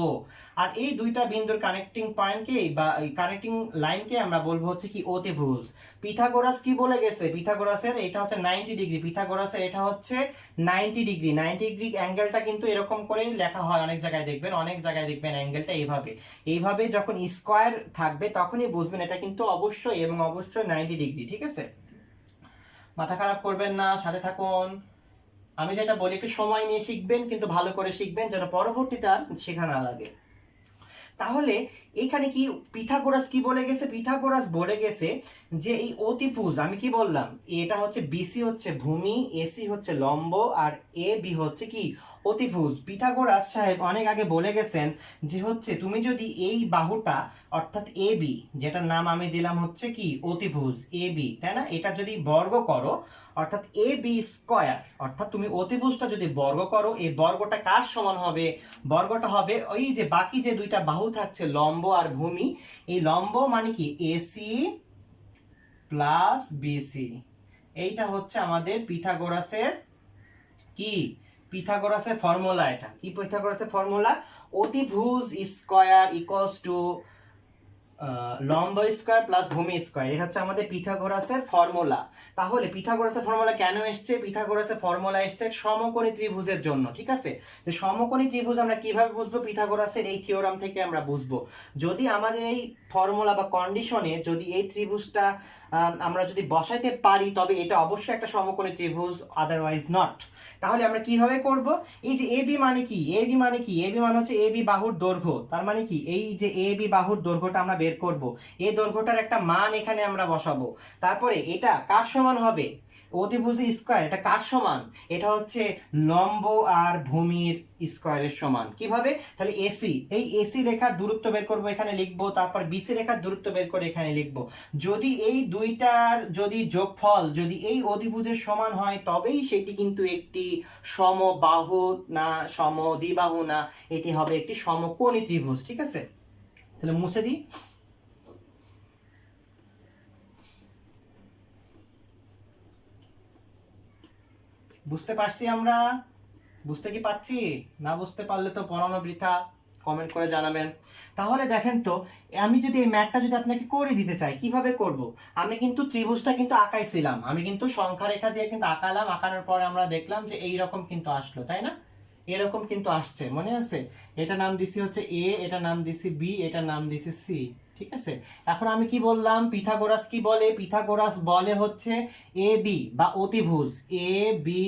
আর এই দুইটা বিন্দুর কানেক্টিং পয়েন্টকে বা কানেক্টিং লাইনকে আমরা বলবো হচ্ছে কি অতিভুজ। পিথাগোরাস কি বলে গেছে, পিথাগোরাসের এটা হচ্ছে 90 ডিগ্রি, পিথাগোরাসের এটা হচ্ছে 90 ডিগ্রি। 90 ডিগ্রি অ্যাঙ্গেলটা কিন্তু এরকম করে লেখা হয় অনেক জায়গায় দেখবেন, অনেক জায়গায় দেখবেন অ্যাঙ্গেলটা এইভাবে, এইভাবে যখন স্কোয়ার থাকবে তখনই বুঝবেন এটা কিন্তু অবশ্যই এবং অবশ্যই 90 ডিগ্রি। ঠিক আছে, মাথা খারাপ করবেন না, সাথে থাকুন। আমি যেটা বলি একটু সময় নিয়ে শিখবেন, কিন্তু ভালো করে শিখবেন যেন পরবর্তীতে আর শেখা না লাগে। তাহলে এখানে কি পিথাগোরাস কি বলে গেছে, পিথাগোরাস বলে গেছে যে এই অতিভুজ, আমি কি বললাম, এটা হচ্ছে বিসি হচ্ছে ভূমি, এসি হচ্ছে লম্ব, আর এ বি হচ্ছে কি অতিভুজ। পিথাগোরাস সাহেব অনেক আগে বলে গেছেন যে হচ্ছে তুমি যদি এই বাহুটা অর্থাৎ এ বি, যেটার নাম আমি দিলাম হচ্ছে কি অতিভুজ এ বি, তাই না, এটা যদি বর্গ করো অর্থাৎ এ বি স্কয়ার, অর্থাৎ তুমি অতিভুজটা যদি বর্গ করো এই বর্গটা কার সমান হবে, বর্গটা হবে ওই যে বাকি যে দুইটা বাহু থাকছে লম্ব আর ভূমি, এই লম্ব মানে কি এসি প্লাস বিসি। এইটা হচ্ছে আমাদের পিথাগোরাসের কি, পিথাগোরাসের ফর্মুলা। এটা কি পিথাগোরাসের ফর্মুলা, অতিভুজ স্কয়ার ইকুয়ালস টু লম্ব স্কয়ার প্লাস ভূমি স্কয়ার, এটা হচ্ছে আমাদের পিথাগোরাসের ফর্মুলা। তাহলে পিথাগোরাসের ফর্মুলা কেন এসছে, পিথাগোরাসের ফর্মুলা এসছে সমকোণী ত্রিভুজের জন্য। ঠিক আছে, যে সমকোণী ত্রিভুজ আমরা কিভাবে বুঝবো, পিথাগোরাসের এই থিওরাম থেকে আমরা বুঝবো। যদি আমাদের এই ফর্মুলা বা কন্ডিশনে যদি এই ত্রিভুজটা আমরা যদি বসাইতে পারি তবে এটা অবশ্যই একটা সমকোণী ত্রিভুজ, আদারওয়াইজ নট। তাহলে আমরা কিভাবে করব, এই যে এ বি মানে কি, এ বি মানে কি, এ বি মানে হচ্ছে এ বি বাহুর দৈর্ঘ্য, তার মানে কি এই যে এ বি বাহুর দৈর্ঘ্যটা আমরা বের করব, এই দৈর্ঘ্যটার একটা মান এখানে আমরা বসাবো। তারপরে এটা কার সমান হবে, অতিভুজ স্কয়ার, এটা কার সমান, এটা হচ্ছে লম্ব আর ভূমির স্কয়ারের সমান। কিভাবে, তাহলে এসি, এই এসি রেখার দূরত্ব বের করব এখানে লিখবো, তারপর বিসি রেখার দূরত্ব বের করে এখানে লিখবো। যদি এই দুইটার যদি যোগফল যদি এই অতিভুজের সমান হয় তবেই সেটি কিন্তু একটি সমবাহু না, সমদ্বিবাহু না, এটি হবে একটি সমকোণী ত্রিভুজ। ঠিক আছে, তাহলে মুছে দিই। বুঝতে পারছি আমরা, বুঝতে কি পাচ্ছি, না বুঝতে পারলে তো পড়ানো বৃথা, কমেন্ট করে জানাবেন। তাহলে দেখেন তো, আমি যদি এই ম্যাথটা যদি আপনাকে করে দিতে চাই কিভাবে করব, আমি কিন্তু ত্রিভুজটা কিন্তু আঁকাইছিলাম, আমি কিন্তু সংখ্যা রেখা দিয়ে কিন্তু আঁকালাম, আঁকানোর পরে আমরা দেখলাম যে এই রকম কিন্তু আসলো, তাই না, এরকম কিন্তু আসছে, মনে আছে, এটা নাম দিছি হচ্ছে এ, এটা নাম দিছি বি, এটা নাম দিছি সি। ঠিক আছে, এখন আমি কি বললাম, পিথাগোরাস কি বলে, পিথাগোরাস বলে হচ্ছে এ বি বা অতিভুজ A B,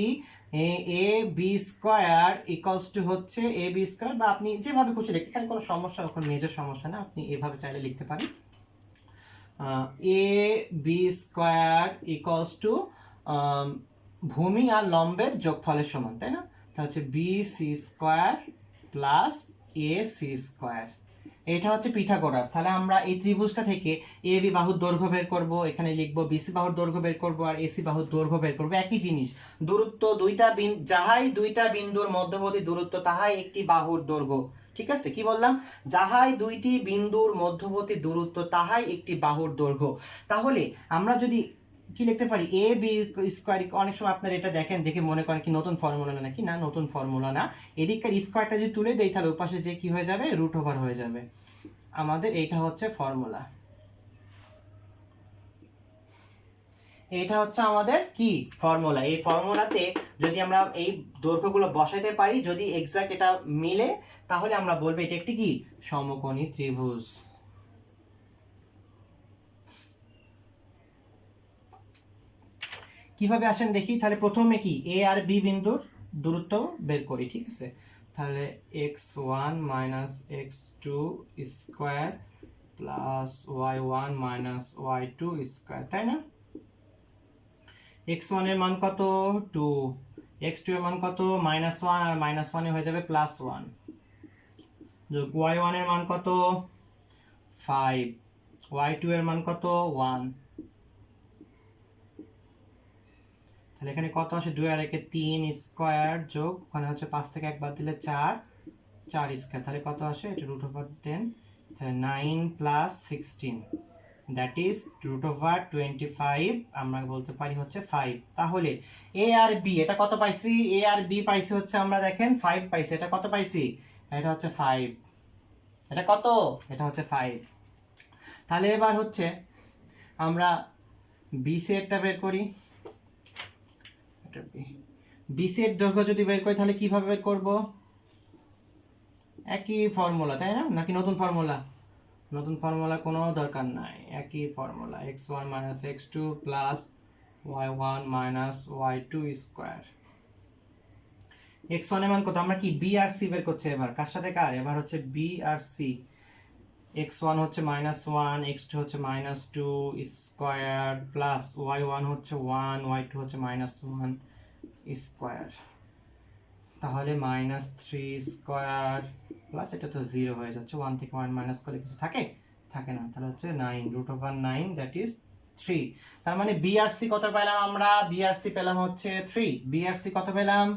A B square equals to হচ্ছে এ বি স্কয়ার, বা আপনি যেভাবে খুশি লিখতে, এখানে কোনো সমস্যা, কোনো মেজর সমস্যা না, আপনি এভাবে চাইলে লিখতে পারেন। A B square equals to ভূমি আর লম্বের যোগফলের সমান, তাই না, তা হচ্ছে B C square plus A C square. এটা হচ্ছে পিথাগোরাস। তাহলে আমরা এই ত্রিভুজটা থেকে এ বি বাহুর দৈর্ঘ্য বের করব, এখানে লিখবো বিসি বাহুর দৈর্ঘ্য বের করব, আর এসি বাহুর দৈর্ঘ্য বের করব, একই জিনিস, দূরত্ব দুইটা যাহাই দুইটা বিন্দুর মধ্যবর্তী দূরত্ব তাহাই একটি বাহুর দৈর্ঘ্য। ঠিক আছে, কি বললাম, যাহাই দুইটি বিন্দুর মধ্যবর্তী দূরত্ব তাহাই একটি বাহুর দৈর্ঘ্য। তাহলে আমরা যদি কি লিখতে পারি, এ বি স্কয়ার, অনেক সময় আপনারা এটা দেখেন দেখে মনে করেন কি নতুন ফর্মুলা নাকি, না নতুন ফর্মুলা না, এদিককার স্কয়ারটা যদি তুলে দেই তাহলে ওপাশে যে কি হয়ে যাবে, রুট ওভার হয়ে যাবে। আমাদের এইটা হচ্ছে ফর্মুলা, এটা হচ্ছে আমাদের কি ফর্মুলা। এই ফর্মুলাতে যদি আমরা এই দৈর্ঘ্যগুলো বসাইতে পারি, যদি এক্সাক্ট এটা মিলে, তাহলে আমরা বলবো এটা একটি কি সমকোণী ত্রিভুজ। কিভাবে আসেন দেখি, তাহলে প্রথমে কি এ আর বি বিন্দুর দূরত্ব বের করি। ঠিক আছে, তাহলে x1 minus x2 square plus y1 minus y2 square, তাই না, x1 এর মান কত 2, x2 এর মান কত -1, আর -1 হয়ে যাবে +1, যোগ y1 এর মান কত 5, y2 এর মান কত 1, তাহলে এখানে কত আসে 2 আর 1 3 স্কয়ার যোগ ওখানে হচ্ছে 5 থেকে 1 বাদ দিলে 4 স্কয়ার, তাহলে কত আসে এটা √10, তাহলে 9 প্লাস 16 দ্যাট ইজ √25, আমরা বলতে পারি হচ্ছে 5। তাহলে এ আর বি এটা কত পাইছি, এ আর বি পাইছি হচ্ছে আমরা দেখেন 5 পাইছি, এটা কত পাইছি, এটা হচ্ছে 5, এটা কত, এটা হচ্ছে 5। তাহলে এবার হচ্ছে আমরা বি সেটটা বের করি, এটা বি সেট দৈর্ঘ্য যদি বের করি তাহলে কিভাবে বের করব, একই ফর্মুলা তাই না, নাকি নতুন ফর্মুলা, নতুন ফর্মুলা কোনো দরকার নাই, একই formula x1 - x2 plus y1 - y2 square. x1 এর মান কত, আমরা কি বি আর সি বের করছি এবার, কার সাথে কার, এবার হচ্ছে বি আর সি, x1 হচ্ছে -1, x2 হচ্ছে -2 স্কয়ার প্লাস y1 হচ্ছে 1, y2 হচ্ছে -1 স্কয়ার, তাহলে -3 স্কয়ার প্লাস এটা তো 0 হয়ে যাচ্ছে, 1 থেকে 1 মাইনাস করলে কিছু থাকে, থাকে না, তাহলে হচ্ছে 9 √9 দ্যাট ইজ 3। তার মানে বিআরসি কত পেলাম আমরা, বিআরসি পেলাম হচ্ছে 3, বিআরসি কত পেলাম,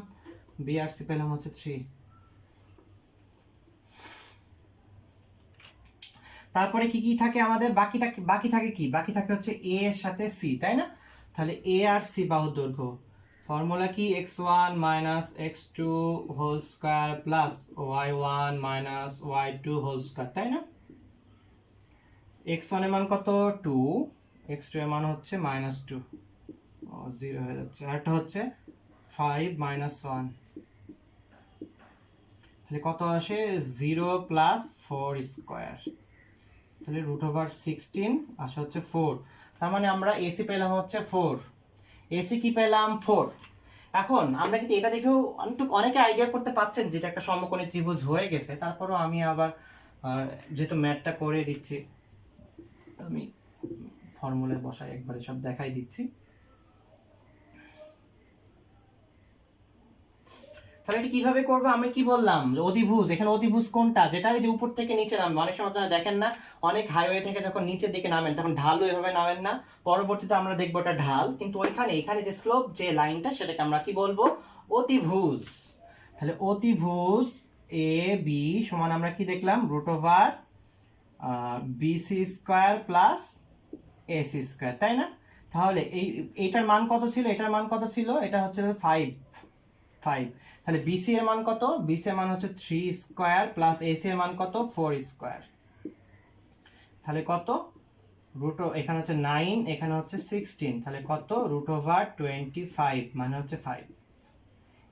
বিআরসি পেলাম হচ্ছে 3। তারপরে কি কি থাকে আমাদের, বাকি থাকে কি, বাকি থাকে হচ্ছে এ এর সাথে সি তাই না, তাহলে এ আর সি বাহুর দৈর্ঘ্য ফর্মুলা কি x1 - x2 whole square plus y1 - y2 whole square তাই না, x1 এর মান কত 2, x2 এর মান হচ্ছে -2, 0 হয়ে যাচ্ছে, আর এটা হচ্ছে 5 - 1, তাহলে কত আসে 0 প্লাস 4 স্কয়ার, তাহলে √16 আসে হচ্ছে 4। তার মানে আমরা এসি পেলাম হচ্ছে 4, এসি কি পেলাম 4। এখন আমরা কিন্তু এটা দেখেও অনেকে আইডিয়া করতে পাচ্ছেন যেটা একটা সমকোণী ত্রিভুজ হয়ে গেছে, তারপরও আমি আবার যেহেতু ম্যাথটা করে দিচ্ছি আমি ফর্মুলায় বসাই একবারে সব দেখাই দিচ্ছি। তাহলে এটা কিভাবে করবো, আমি কি বললাম অধিভুজ, এখানে অধিভুজ কোনটা, যেটা ওই যে উপর থেকে নিচে নামবে, অনেক সময় আপনারা দেখেন না অনেক হাইওয়ে থেকে যখন নিচের দিকে নামেন তখন ঢালু এভাবে নামেন না, পরবর্তীতে আমরা দেখবো এটা ঢাল, কিন্তু এখানে যে স্লোপ যে লাইনটা সেটাকে আমরা কি বলবো, অতিভুজ। তাহলে অতিভুজ এ বি সমান আমরা কি দেখলাম √BC square plus AC square তাই না, তাহলে এইটার মান কত ছিল, এটার মান কত ছিল, এটা হচ্ছে 5, তাহলে বিসি এর মান কত, বিসি এর মান হচ্ছে 3 স্কয়ার প্লাস এসি এর মান কত 4 স্কয়ার, তাহলে কত এখানে হচ্ছে 9 এখানে হচ্ছে 16, তাহলে কত √25 মানে হচ্ছে 5।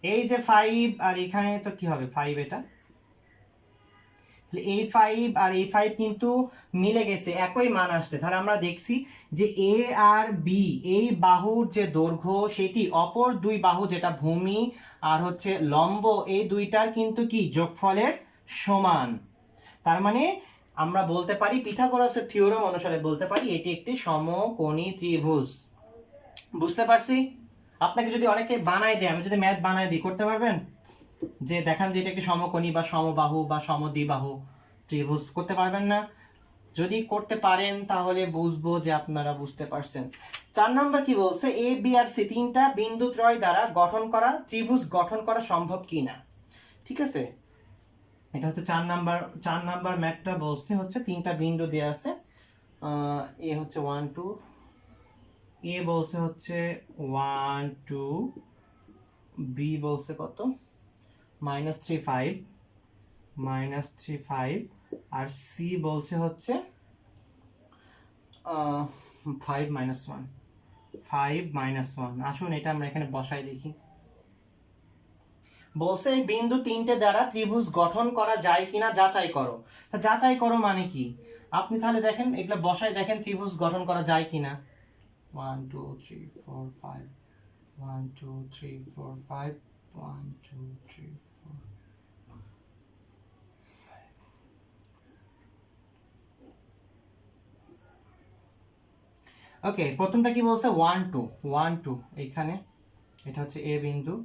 এই যে 5 আর এখানে তো কি হবে 5, এটা এই 5 আর এই 5 কিন্তু মিলে গেছে, একই মান আসছে, তাহলে আমরা দেখছি যে এ আর বি এই বাহুর যে দৈর্ঘ্য সেটি অপর দুই বাহু যেটা ভূমি আর হচ্ছে লম্ব এই দুইটার কিন্তু কি যোগফলের সমান। তার মানে আমরা বলতে পারি পিথাগোরাসের থিওরেম অনুসারে বলতে পারি এটি একটি সমকোণী ত্রিভুজ। বুঝতে পারছি? আপনাকে যদি অনেকে বানায় দেয়, আমি যদি ম্যাথ বানায় দিই করতে পারবেন, যে দেখান যে এটা একটি সমকোণী বা সমবাহু বা সমদ্বিবাহু ত্রিভুজ, করতে পারবেন না? যদি করতে পারেন তাহলে বুঝবো যে আপনারা বুঝতে পারছেন। 4 নাম্বার কি বলছে, এ বি আর সি তিনটা বিন্দুত্রয় দ্বারা গঠন করা ত্রিভুজ গঠন করা সম্ভব কিনা। ঠিক আছে, এটা হচ্ছে 4 নাম্বার ম্যাথটা বলছে হচ্ছে তিনটা বিন্দু দেয়া আছে, এ হচ্ছে 1 2, এ বলছে হচ্ছে 1 2, বি বলছে কত -3 5, আর সি বলছে হচ্ছে 5 -1। আসুন এটা আমরা এখানে বসাই দেখি। বলছে এই বিন্দু তিনটে দ্বারা ত্রিভুজ গঠন করা যায় কিনা যাচাই করো। যাচাই করো মানে কি, আপনি তাহলে দেখেন এগুলা বসাই দেখেন ত্রিভুজ গঠন করা যায় কিনা। 1 2 3 4 5, 1 2 3 4 5, 1 2 3 4। ওকে, প্রথমটা কি বলছে 1 2 এখানে এটা হচ্ছে এ বিন্দু,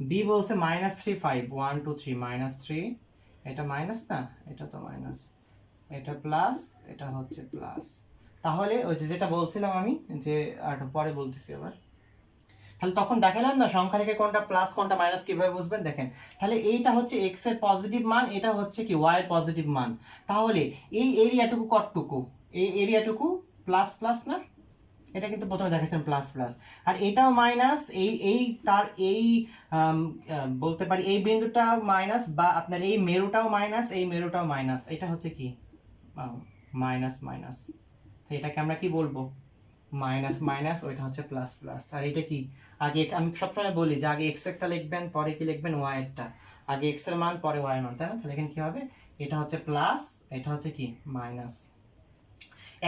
বি বলছে -3 5 1 2 3 -3, এটা মাইনাস না, এটা তো মাইনাস, এটা প্লাস, এটা হচ্ছে প্লাস। তাহলে ওই যে যেটা বলছিলাম আমি, যে আর পরে বলতেছি আবার, তাহলে তখন দেখালাম না সংখ্যা রেখে কোনটা প্লাস কোনটা মাইনাস কিভাবে বুঝবেন। দেখেন তাহলে এইটা হচ্ছে এক্স এর পজিটিভ মান, এটা হচ্ছে কি ওয়াই এর পজিটিভ মান। তাহলে এই এরিয়াটুকু কতটুকু, এই এরিয়াটুকু প্লাস প্লাস না, এটা কিন্তু প্রথমে দেখাচ্ছেন প্লাস প্লাস, আর এটাও মাইনাস, এই এই তার এই বলতে পারি এই বিন্দুটাও মাইনাস, বা আপনার এই মেরুটাও মাইনাস, এই মেরুটাও মাইনাস, এটা হচ্ছে কি মাইনাস মাইনাস। তো এটাকে আমরা কি বলবো, মাইনাস মাইনাস, ওইটা হচ্ছে প্লাস প্লাস। আর এটা কি, আগে আমি সবসময় বলি যে আগে এক্স একটা লিখবেন, পরে কি লিখবেন ওয়াই এরটা, আগে এক্স এর মান পরে ওয়াই এর মান, তাই না? তাহলে এখানে কি হবে, এটা হচ্ছে প্লাস, এটা হচ্ছে কি মাইনাস।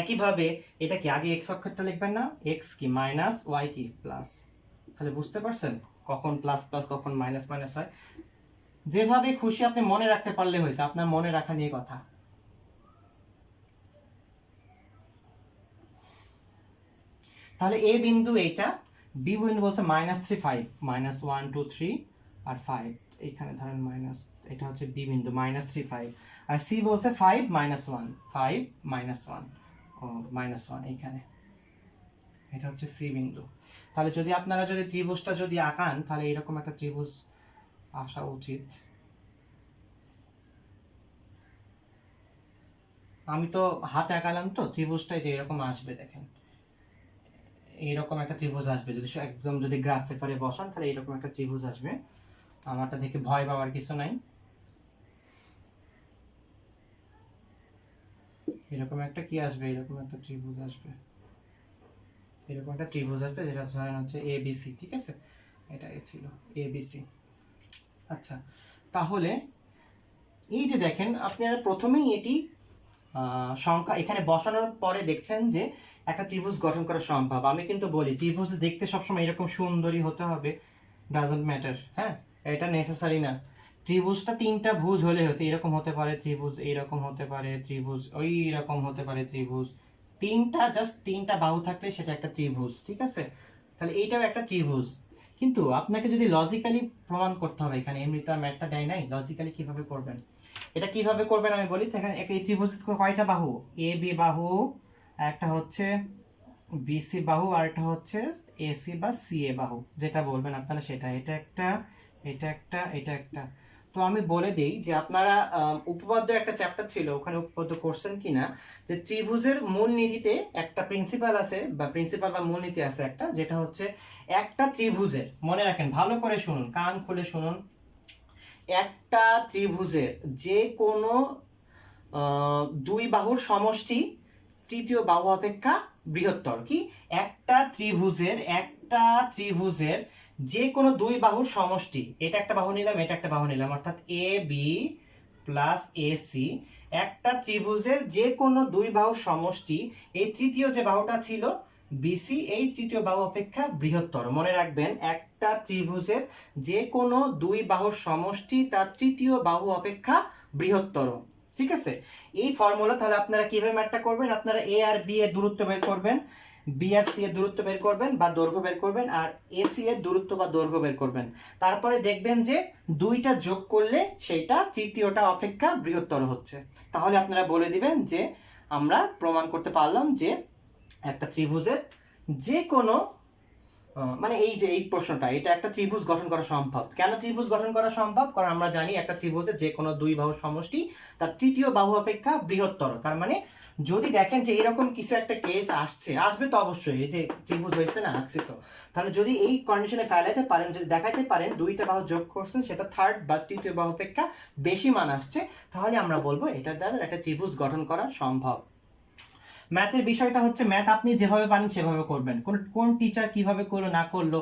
একইভাবে এটা কি, আগে এক্স অক্ষরটা লিখবেন না, এক্স কি মাইনাস, ওয়াই কি প্লাস। তাহলে বুঝতে পারছেন কখন প্লাস প্লাস কখন মাইনাস মাইনাস হয়। যেভাবে খুশি আপনি মনে রাখতে পারলে হয়েছে, আপনার মনে রাখা নিয়ে কথা। তাহলে এ বিন্দু এইটা, বি বিন্দু বলছে -3 5, -1 2 3 আর 5, এইখানে ধরেন মাইনাস, এটা হচ্ছে বি বিন্দু -3 5, আর সি বলছে 5 -1 5 -1, ও -1 এইখানে, এটা হচ্ছে সি বিন্দু। তাহলে যদি আপনারা যদি ত্রিভুজটা যদি আঁকান, তাহলে এরকম একটা ত্রিভুজ আসা উচিত। আমি তো হাতে আঁকালাম, তো ত্রিভুজটাই যে এরকম আসবে, দেখেন এইরকম একটা ত্রিভুজ আসবে, যদি একদম যদি গ্রাফ পেপারে বসান তাহলে এরকম একটা ত্রিভুজ আসবে। আমারটা দেখে ভয় পাওয়ার কিছু নাই, এরকম একটা কি আসবে, এরকম একটা ত্রিভুজ আসবে, এরকম একটা ত্রিভুজ আসবে, যেটা ধরেন হচ্ছে এবিসি, ঠিক আছে, এটা ছিল এবিসি। আচ্ছা, তাহলে এই যে দেখেন আপনারা প্রথমেই এটি সংখ্যা এখানে বসানোর পরে দেখছেন যে একটা ত্রিভুজ গঠন করা সম্ভব। আমি কিন্তু বলি ত্রিভুজ দেখতে সবসময় এরকম সুন্দরী হতে হবে, ডাজন্ট ম্যাটার, হ্যাঁ, এটা নেসেসারি না। ত্রিভুজটা তিনটা ভুজ হলে হয়েছে, এরকম হতে পারে ত্রিভুজ, এইরকম হতে পারে ত্রিভুজ, ওই রকম হতে পারে ত্রিভুজ, তিনটা জাস্ট তিনটা বাহু থাকলে সেটা একটা ত্রিভুজ, ঠিক আছে। তাহলে এইটাও একটা ত্রিভুজ, কিন্তু আপনাকে যদি লজিক্যালি প্রমাণ করতে হবে, এখানে এমনি তো ম্যাথটা দেয় নাই, লজিক্যালি কিভাবে করবেন, এটা কিভাবে করবেন আমি বলি। এখানে এই ত্রিভুজ কয়টা বাহু, এ বি বাহু, একটা হচ্ছে বিসি বাহু, আর একটা হচ্ছে এসি বা সিএ বাহু, যেটা বলবেন আপনারা সেটা, এটা একটা, এটা একটা, এটা একটা। তো আমি বলে দিই যে আপনারা উপপাদ্য একটা চ্যাপ্টার ছিল, ওখানে উপপাদ্য করছেন কিনা, যে ত্রিভুজের মূলনীতিতে একটা প্রিন্সিপাল আছে, বা প্রিন্সিপাল বা মূলনীতি আছে একটা, যেটা হচ্ছে একটা ত্রিভুজের, মনে রাখেন ভালো করে শুনুন, কান খুলে শুনুন, একটা ত্রিভুজের যে কোনো দুই বাহুর সমষ্টি তৃতীয় বাহু অপেক্ষা বৃহত্তর। কি, একটা ত্রিভুজের যে কোনো দুই বাহুর সমষ্টি, এটা একটা বাহু নিলাম, এটা একটা বাহু নিলাম, অর্থাৎ A B plus A C, একটা ত্রিভুজের যে কোনো দুই বাহুর সমষ্টি, এই তৃতীয় যে বাহুটা ছিল বিসি, এই তৃতীয় বাহু অপেক্ষা বৃহত্তর। মনে রাখবেন একটা ত্রিভুজের যে কোনো দুই বাহুর সমষ্টি তার তৃতীয় বাহু অপেক্ষা বৃহত্তর, ঠিক আছে। এই ফর্মুলা, তাহলে আপনারা কিভাবে ম্যাথটা করবেন, আপনারা এ আর বি এর দূরত্ব বের করবেন, বি আর সি এর দূরত্ব বের করবেন বা দৈর্ঘ্য বের করবেন, আর এসি এর দূরত্ব বা দৈর্ঘ্য বের করবেন। তারপরে দেখবেন যে দুইটা যোগ করলে সেইটা তৃতীয়টা অপেক্ষা বৃহত্তর হচ্ছে। তাহলে আপনারা বলে দিবেন যে আমরা প্রমাণ করতে পারলাম যে একটা ত্রিভুজের যে কোনো মানে এই যে এই প্রশ্নটা, এটা একটা ত্রিভুজ গঠন করা সম্ভব। কেন ত্রিভুজ গঠন করা সম্ভব, কারণ আমরা জানি একটা ত্রিভুজের যে কোনো দুই বাহুর সমষ্টি তার তৃতীয় বাহু অপেক্ষা বৃহত্তর। তার মানে যদি দেখেন যে এরকম কিছু একটা কেস আসবে তো অবশ্যই, এই যে ত্রিভুজ হয়েছে না, আঁকছি তো, তাহলে যদি এই কন্ডিশনে ফেলাইতে পারেন, যদি দেখাইতে পারেন দুইটা বাহু যোগ করছেন সেটা থার্ড বা তৃতীয় বাহু অপেক্ষা বেশি মান আসছে, তাহলে আমরা বলবো এটা দ্বারা একটা ত্রিভুজ গঠন করা সম্ভব। ম্যাথের বিষয়টা হচ্ছে ম্যাথ আপনি যেভাবে পারেন সেভাবে করবেন, কোন টিচার কিভাবে করলো না করলো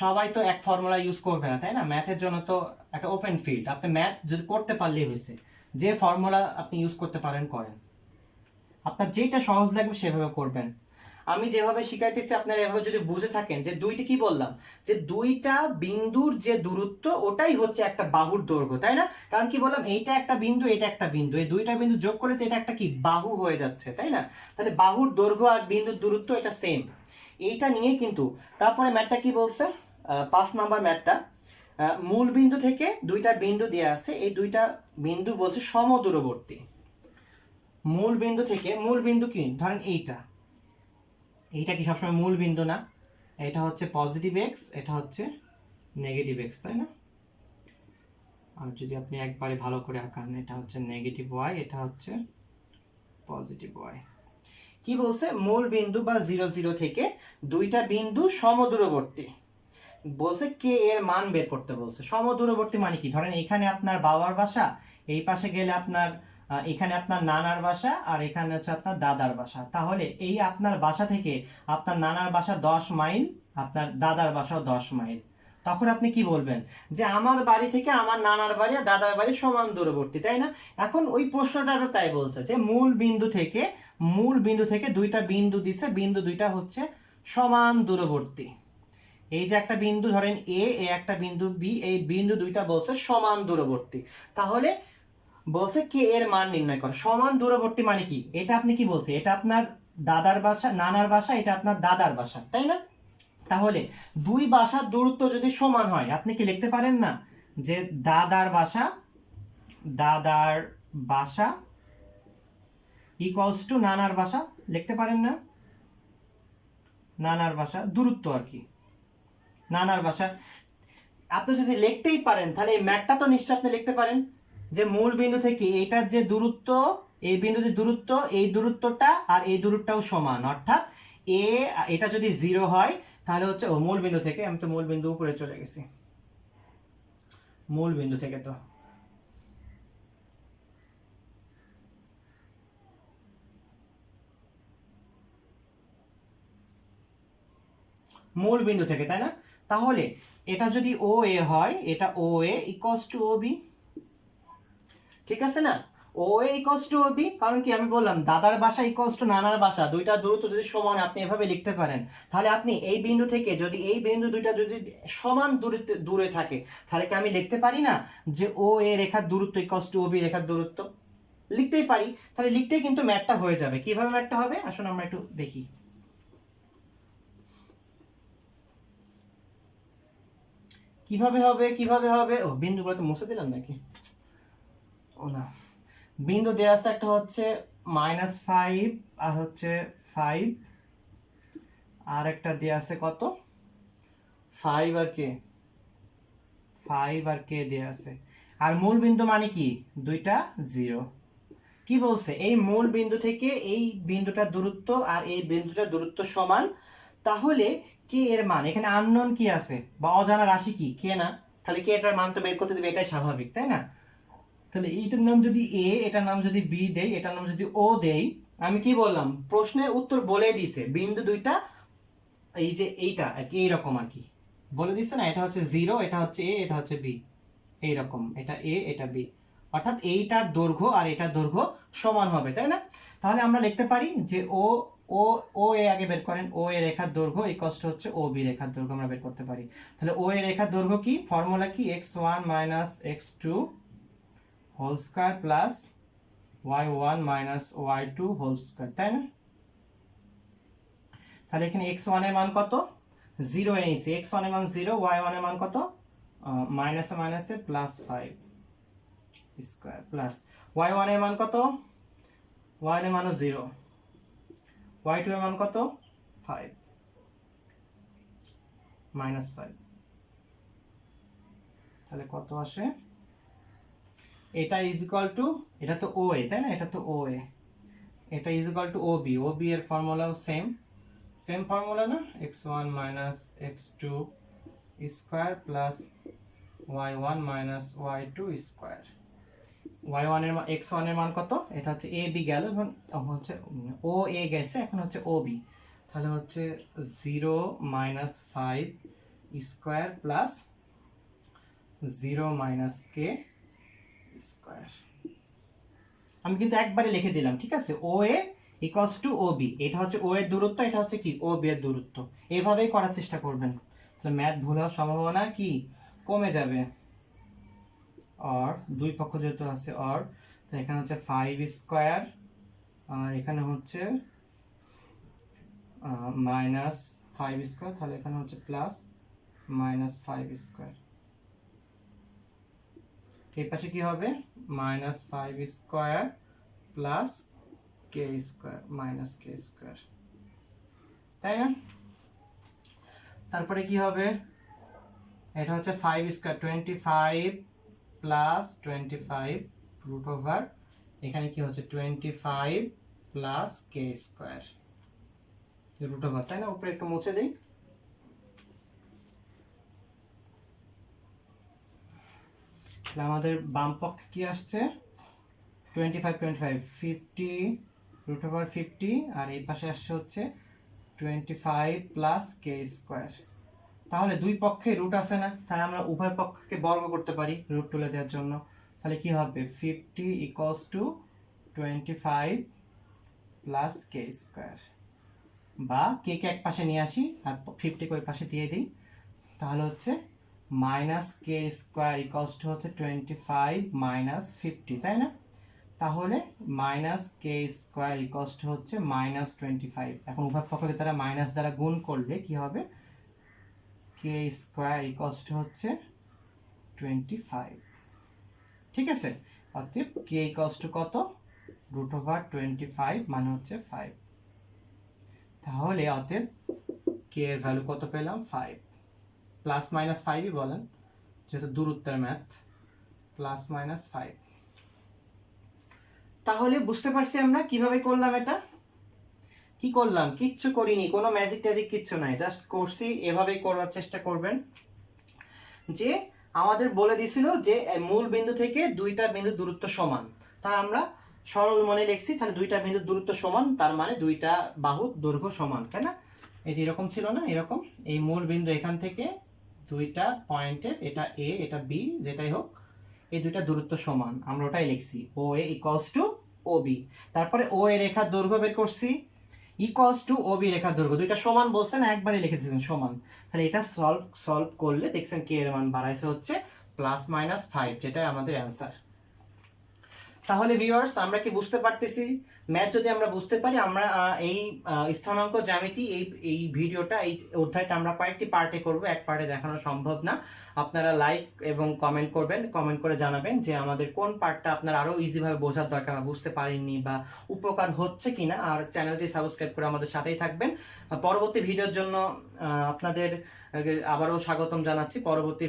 সবাই তো এক ফর্মুলা ইউজ করবে না, তাই না? ম্যাথের জন্য তো একটা ওপেন ফিল্ড, আপনি ম্যাথ যদি করতে পারলেই হয়েছে, যে ফর্মুলা আপনি ইউজ করতে পারেন করেন, আপনার যেটা সহজ লাগবে সেভাবে করবেন। আমি যেভাবে শিখাইতেছি আপনারা এভাবে যদি বুঝে থাকেন, যে দুইটা কি বললাম, যে দুইটা বিন্দুর যে দূরত্ব ওটাই হচ্ছে একটা বাহুর দৈর্ঘ্য, তাই না? কারণ কি বললাম, এইটা একটা বিন্দু, এটা একটা বিন্দু, এই দুইটা বিন্দু যোগ করলে তো এটা একটা কি বাহু হয়ে যাচ্ছে, তাই না? তাহলে বাহুর দৈর্ঘ্য আর বিন্দুর দূরত্ব এটা সেম, এইটা নিয়ে কিন্তু তারপরে ম্যাথটা কি বলছে, 5 নাম্বার ম্যাথটা, মূল বিন্দু থেকে দুইটা বিন্দু দেওয়া আছে, এই দুইটা বিন্দু বলছে সমদূরবর্তী, মূল বিন্দু থেকে, মূল বিন্দু কি ধরেন এইটা, এইটা কি সবসময় মূল বিন্দু না? এটা হচ্ছে পজিটিভ এক্স, এটা হচ্ছে নেগেটিভ এক্স, তাই না? আর যদি আপনি একবারে ভালো করে আঁকান, এটা হচ্ছে নেগেটিভ ওয়াই, এটা হচ্ছে পজিটিভ ওয়াই। কি বলছে? মূল বিন্দু বা 0 0 থেকে দুইটা বিন্দু সমদূরবর্তী, বলছে কে এর মান বের করতে বলছে। সমদূরবর্তী মানে কি? ধরেন এখানে আপনার বাবার বাসা, এই পাশে গেলে আপনার এখানে আপনার নানার বাসা, আর এখানে হচ্ছে আপনার দাদার বাসা। তাহলে এই আপনার বাসা থেকে আপনার নানার বাসা 10 মাইল, আপনার দাদার বাসাও 10 মাইল। তখন আপনি কি বলবেন? যে আমার বাড়ি থেকে আমার নানার বাড়ি আর দাদার বাড়ি সমান দূরবর্তী, তাই না? এখন ওই প্রশ্নটারও তাই বলছে যে মূল বিন্দু থেকে দুইটা বিন্দু দিছে, বিন্দু দুইটা হচ্ছে সমান দূরবর্তী। এই যে একটা বিন্দু ধরেন এ, একটা বিন্দু বি, এই বিন্দু দুইটা বলছে সমান দূরবর্তী। তাহলে বলছে কে এর মান নির্ণয় করো। সমান দূরবর্তী মানে কি? এটা আপনি কি বলছে? এটা আপনার দাদার বাসা, নানার বাসা, এটা আপনার দাদার বাসা, তাই না? তাহলে দুই বাসার দূরত্ব যদি সমান হয়, আপনি কি লিখতে পারেন না যে দাদার বাসা ইকুয়ালস টু নানার বাসা? লিখতে পারেন না? নানার বাসা দূরত্ব আর কি, নানার বাসা। আপনি যদি লিখতেই পারেন তাহলে এই ম্যাথটা তো নিশ্চয়ই আপনি লিখতে পারেন যে মূল বিন্দু থেকে এটার যে দূরত্ব, এই বিন্দু যে দূরত্ব, এই দূরত্বটা আর এই দূরত্বটাও সমান। অর্থাৎ এ, এটা যদি 0 হয় তাহলে হচ্ছে মূল বিন্দু থেকে, আমি তো মূল বিন্দু উপরে চলে গেছি, মূল বিন্দু থেকে তো মূল বিন্দু থেকে, তাই না? তাহলে এটা যদি ও এ হয়, এটা ও এ ইকুয়ালস টু ও বি, ঠিক আছে না? ও এ ইকুয়ালস টু ও বি, কারণ কি আমি বললাম দাদার বাসা ইকুয়ালস টু নানার বাসা, দুইটা দূরত্ব যদি সমান আপনি এভাবে লিখতে পারেন। তাহলে আপনি এই বিন্দু থেকে যদি এই বিন্দু দুইটা যদি সমান দূরে থাকে, তাহলে কি আমি লিখতে পারি না যে ও এ রেখার দূরত্ব ইকুয়ালস টু ও বি রেখার দূরত্ব? লিখতেই পারি। তাহলে লিখতেই কিন্তু ম্যাথটা হয়ে যাবে। কিভাবে ম্যাথটা হবে আসুন আমরা একটু দেখি। কিভাবে হবে? ও বিন্দুগুলো তো মুছে দিলাম নাকি? ও না, বিন্দু দেওয়া আছে, একটা হচ্ছে -5 আর হচ্ছে 5, আর একটা দেওয়া আছে কত? 5 আর কে, 5 আর কে দেওয়া আছে। আর মূল বিন্দু মানে কি? দুইটা 0। কি বলছে? এই মূল বিন্দু থেকে এই বিন্দুটার দূরত্ব আর এই বিন্দুটার দূরত্ব সমান। তাহলে কে এর মান, এখানে আননোন কি আছে বা অজানা রাশি কি? কে না? তাহলে কে এটার মান তো বের করতে দেবে, এটাই স্বাভাবিক, তাই না? তাহলে এইটার নাম যদি এ, এটার নাম যদি বি দেই, এটার নাম যদি ও দেই, আমি কি বললাম? প্রশ্নের উত্তর বলে দিছে বিন্দু দুইটা এই যে এইটা আর কি, এইরকম আর কি বলে দিছে না? এটা হচ্ছে 0, এটা হচ্ছে এ, এটা হচ্ছে বি, এইরকম, এটা এ, এটা বি। অর্থাৎ এইটার দৈর্ঘ্য আর এটার দৈর্ঘ্য সমান হবে, তাই না? তাহলে আমরা লিখতে পারি যে ও ও ও এ আগে বের করেন, ও এ রেখার দৈর্ঘ্য ইকুয়ালস টু হচ্ছে ও বি রেখার দৈর্ঘ্য আমরা বের করতে পারি। তাহলে ও এ রেখার দৈর্ঘ্য কি? ফর্মুলা কি? x1 - x2 whole square plus y1 - y2 whole square, তাই না? তাহলে এখানে x1 এর মান কত? 0 এ নিছি, x1 এর মান 0, y1 এর মান কত? মাইনাসে মাইনাসে প্লাস 5 স্কয়ার প্লাস y1 এর মান কত? y1 এর মানও 0, y2 এর মান কত? 5 -5। তাহলে কত আসে? এটা ইজ ইকুয়াল টু, এটা তো ও এ, তাই না? এটা তো ও এ, এটা is equal to O B এর ফর্মুলাও সেম ফর্মুলা না? x1 - x2 square plus y1 - y2 square. y1 এর x1 এর মান কত? এটা হচ্ছে a b গেল, এখন হচ্ছে ও এ গেছে, এখন হচ্ছে ও বি। তাহলে হচ্ছে 0 - 5 স্কয়ার প্লাস 0 - k স্কয়ার। আমি কিন্তু একবারে লিখে দিলাম, ঠিক আছে? ও এ ইকুয়ালস টু ও বি, এটা হচ্ছে ও এর দূরত্ব, এটা হচ্ছে কি ও বি এর দূরত্ব। এভাবেই করার চেষ্টা করবেন, তাহলে ম্যাথ ভুল হওয়ার সম্ভাবনা কি কমে যাবে। আর দুই পক্ষ যেহেতু আছে আর, তো এখানে হচ্ছে 5 স্কয়ার আর এখানে হচ্ছে -5 স্কয়ার, তাহলে এখানে হচ্ছে প্লাস -5 স্কয়ার। এই পাশে কি হবে? -5 স্কয়ার প্লাস কে স্কোয়ার মাইনাস কে স্কোয়ার, তাই না? তারপরে কি হবে, এটা হচ্ছে 5 স্কোয়ার 25 প্লাস 25 রুট ওভার, এখানে কি হচ্ছে 25 প্লাস কে স্কোয়ার রুট ওভার, তাই না? উপরে একটু মুছে দিই। আমাদের বাম পক্ষে কি আসছে 25 25 50 রুট ওভার 50, আর এই পাশে আসছে হচ্ছে 25 প্লাস কে স্কোয়ার। তাহলে দুই পক্ষে রুট আছে না, তাই আমরা উভয় পক্ষকে বর্গ করতে পারি রুট তুলে দেওয়ার জন্য। তাহলে কি হবে 50 equals to 25 plus K square, বা কে কে এক পাশে নিয়ে আসি আর 50 কে ওই পাশে দিয়ে দিই, তাহলে হচ্ছে minus K square equals to হচ্ছে 25 মাইনাস 50, তাই না? তাহলে minus K square equals to হচ্ছে মাইনাস 25। এখন উভয় পক্ষকে তারা মাইনাস দ্বারা গুণ করলে কি হবে, কে স্কোয়ার ইকুয়ালস টু হচ্ছে 25, ঠিক আছে? অতএব কে ইকুয়ালস টু কত, রুট ওভার 25 মানে হচ্ছে 5। তাহলে অতএব কে এর ভ্যালু কত পেলাম 5, প্লাস মাইনাস 5ই বলেন যেহেতু দূরত্বের ম্যাথ, প্লাস মাইনাস 5। তাহলে বুঝতে পারছি আমরা কিভাবে করলাম এটা। কি করলাম, কিচ্ছু করিনি, কোনো ম্যাজিক ট্যাজিক কিচ্ছু নাই, জাস্ট করছি। এভাবেই করার চেষ্টা করবেন। যে আমাদের বলে দিছিল যে মূল বিন্দু থেকে দুইটা বিন্দু দূরত্ব সমান, তাই আমরা সরল মনে লিখছি, তাহলে দুইটা বিন্দু দূরত্ব সমান তার মানে দুইটা বাহুর দৈর্ঘ্য সমান, তাই না? এই যে এরকম ছিল না, এরকম এই মূল বিন্দু এখান থেকে দুইটা পয়েন্টের, এটা এ এটা বি যেটাই হোক, এই দুইটা দূরত্ব সমান, আমরা ওটাই লিখছি ও এ ইকুয়ালস টু ও বি। তারপরে ও এ রেখার দৈর্ঘ্য বের করছি ইকুয়ালস টু ও বি রেখার দৈর্ঘ্য, দুইটা সমান বলছেন একবারে লিখেছিলেন সমান। তাহলে এটা সলভ করলে দেখছেন কে এর মান বাড়াইছে হচ্ছে প্লাস মাইনাস 5, যেটা আমাদের অ্যান্সার। তাহলে ভিউয়ার্স আমরা কি বুঝতে পারতেছি, ম্যাথ যদি আমরা বুঝতে পারি, আমরা এই স্থানাঙ্ক জ্যামিতি এই ভিডিওটা এই অধ্যায়টা আমরা কয়েকটি পার্টে করব, এক পার্টে দেখানো সম্ভব না। আপনারা লাইক এবং কমেন্ট করবেন, কমেন্ট করে জানাবেন যে আমাদের কোন পার্টটা আপনারা আরো ইজিভাবে বোঝার দরকার বা বুঝতে পারেননি বা উপকার হচ্ছে কিনা, আর চ্যানেলটি সাবস্ক্রাইব করে আমাদের সাথেই থাকবেন। পরবর্তী ভিডিওর জন্য আপনাদের আবারও স্বাগতম জানাচ্ছি। পরবর্তী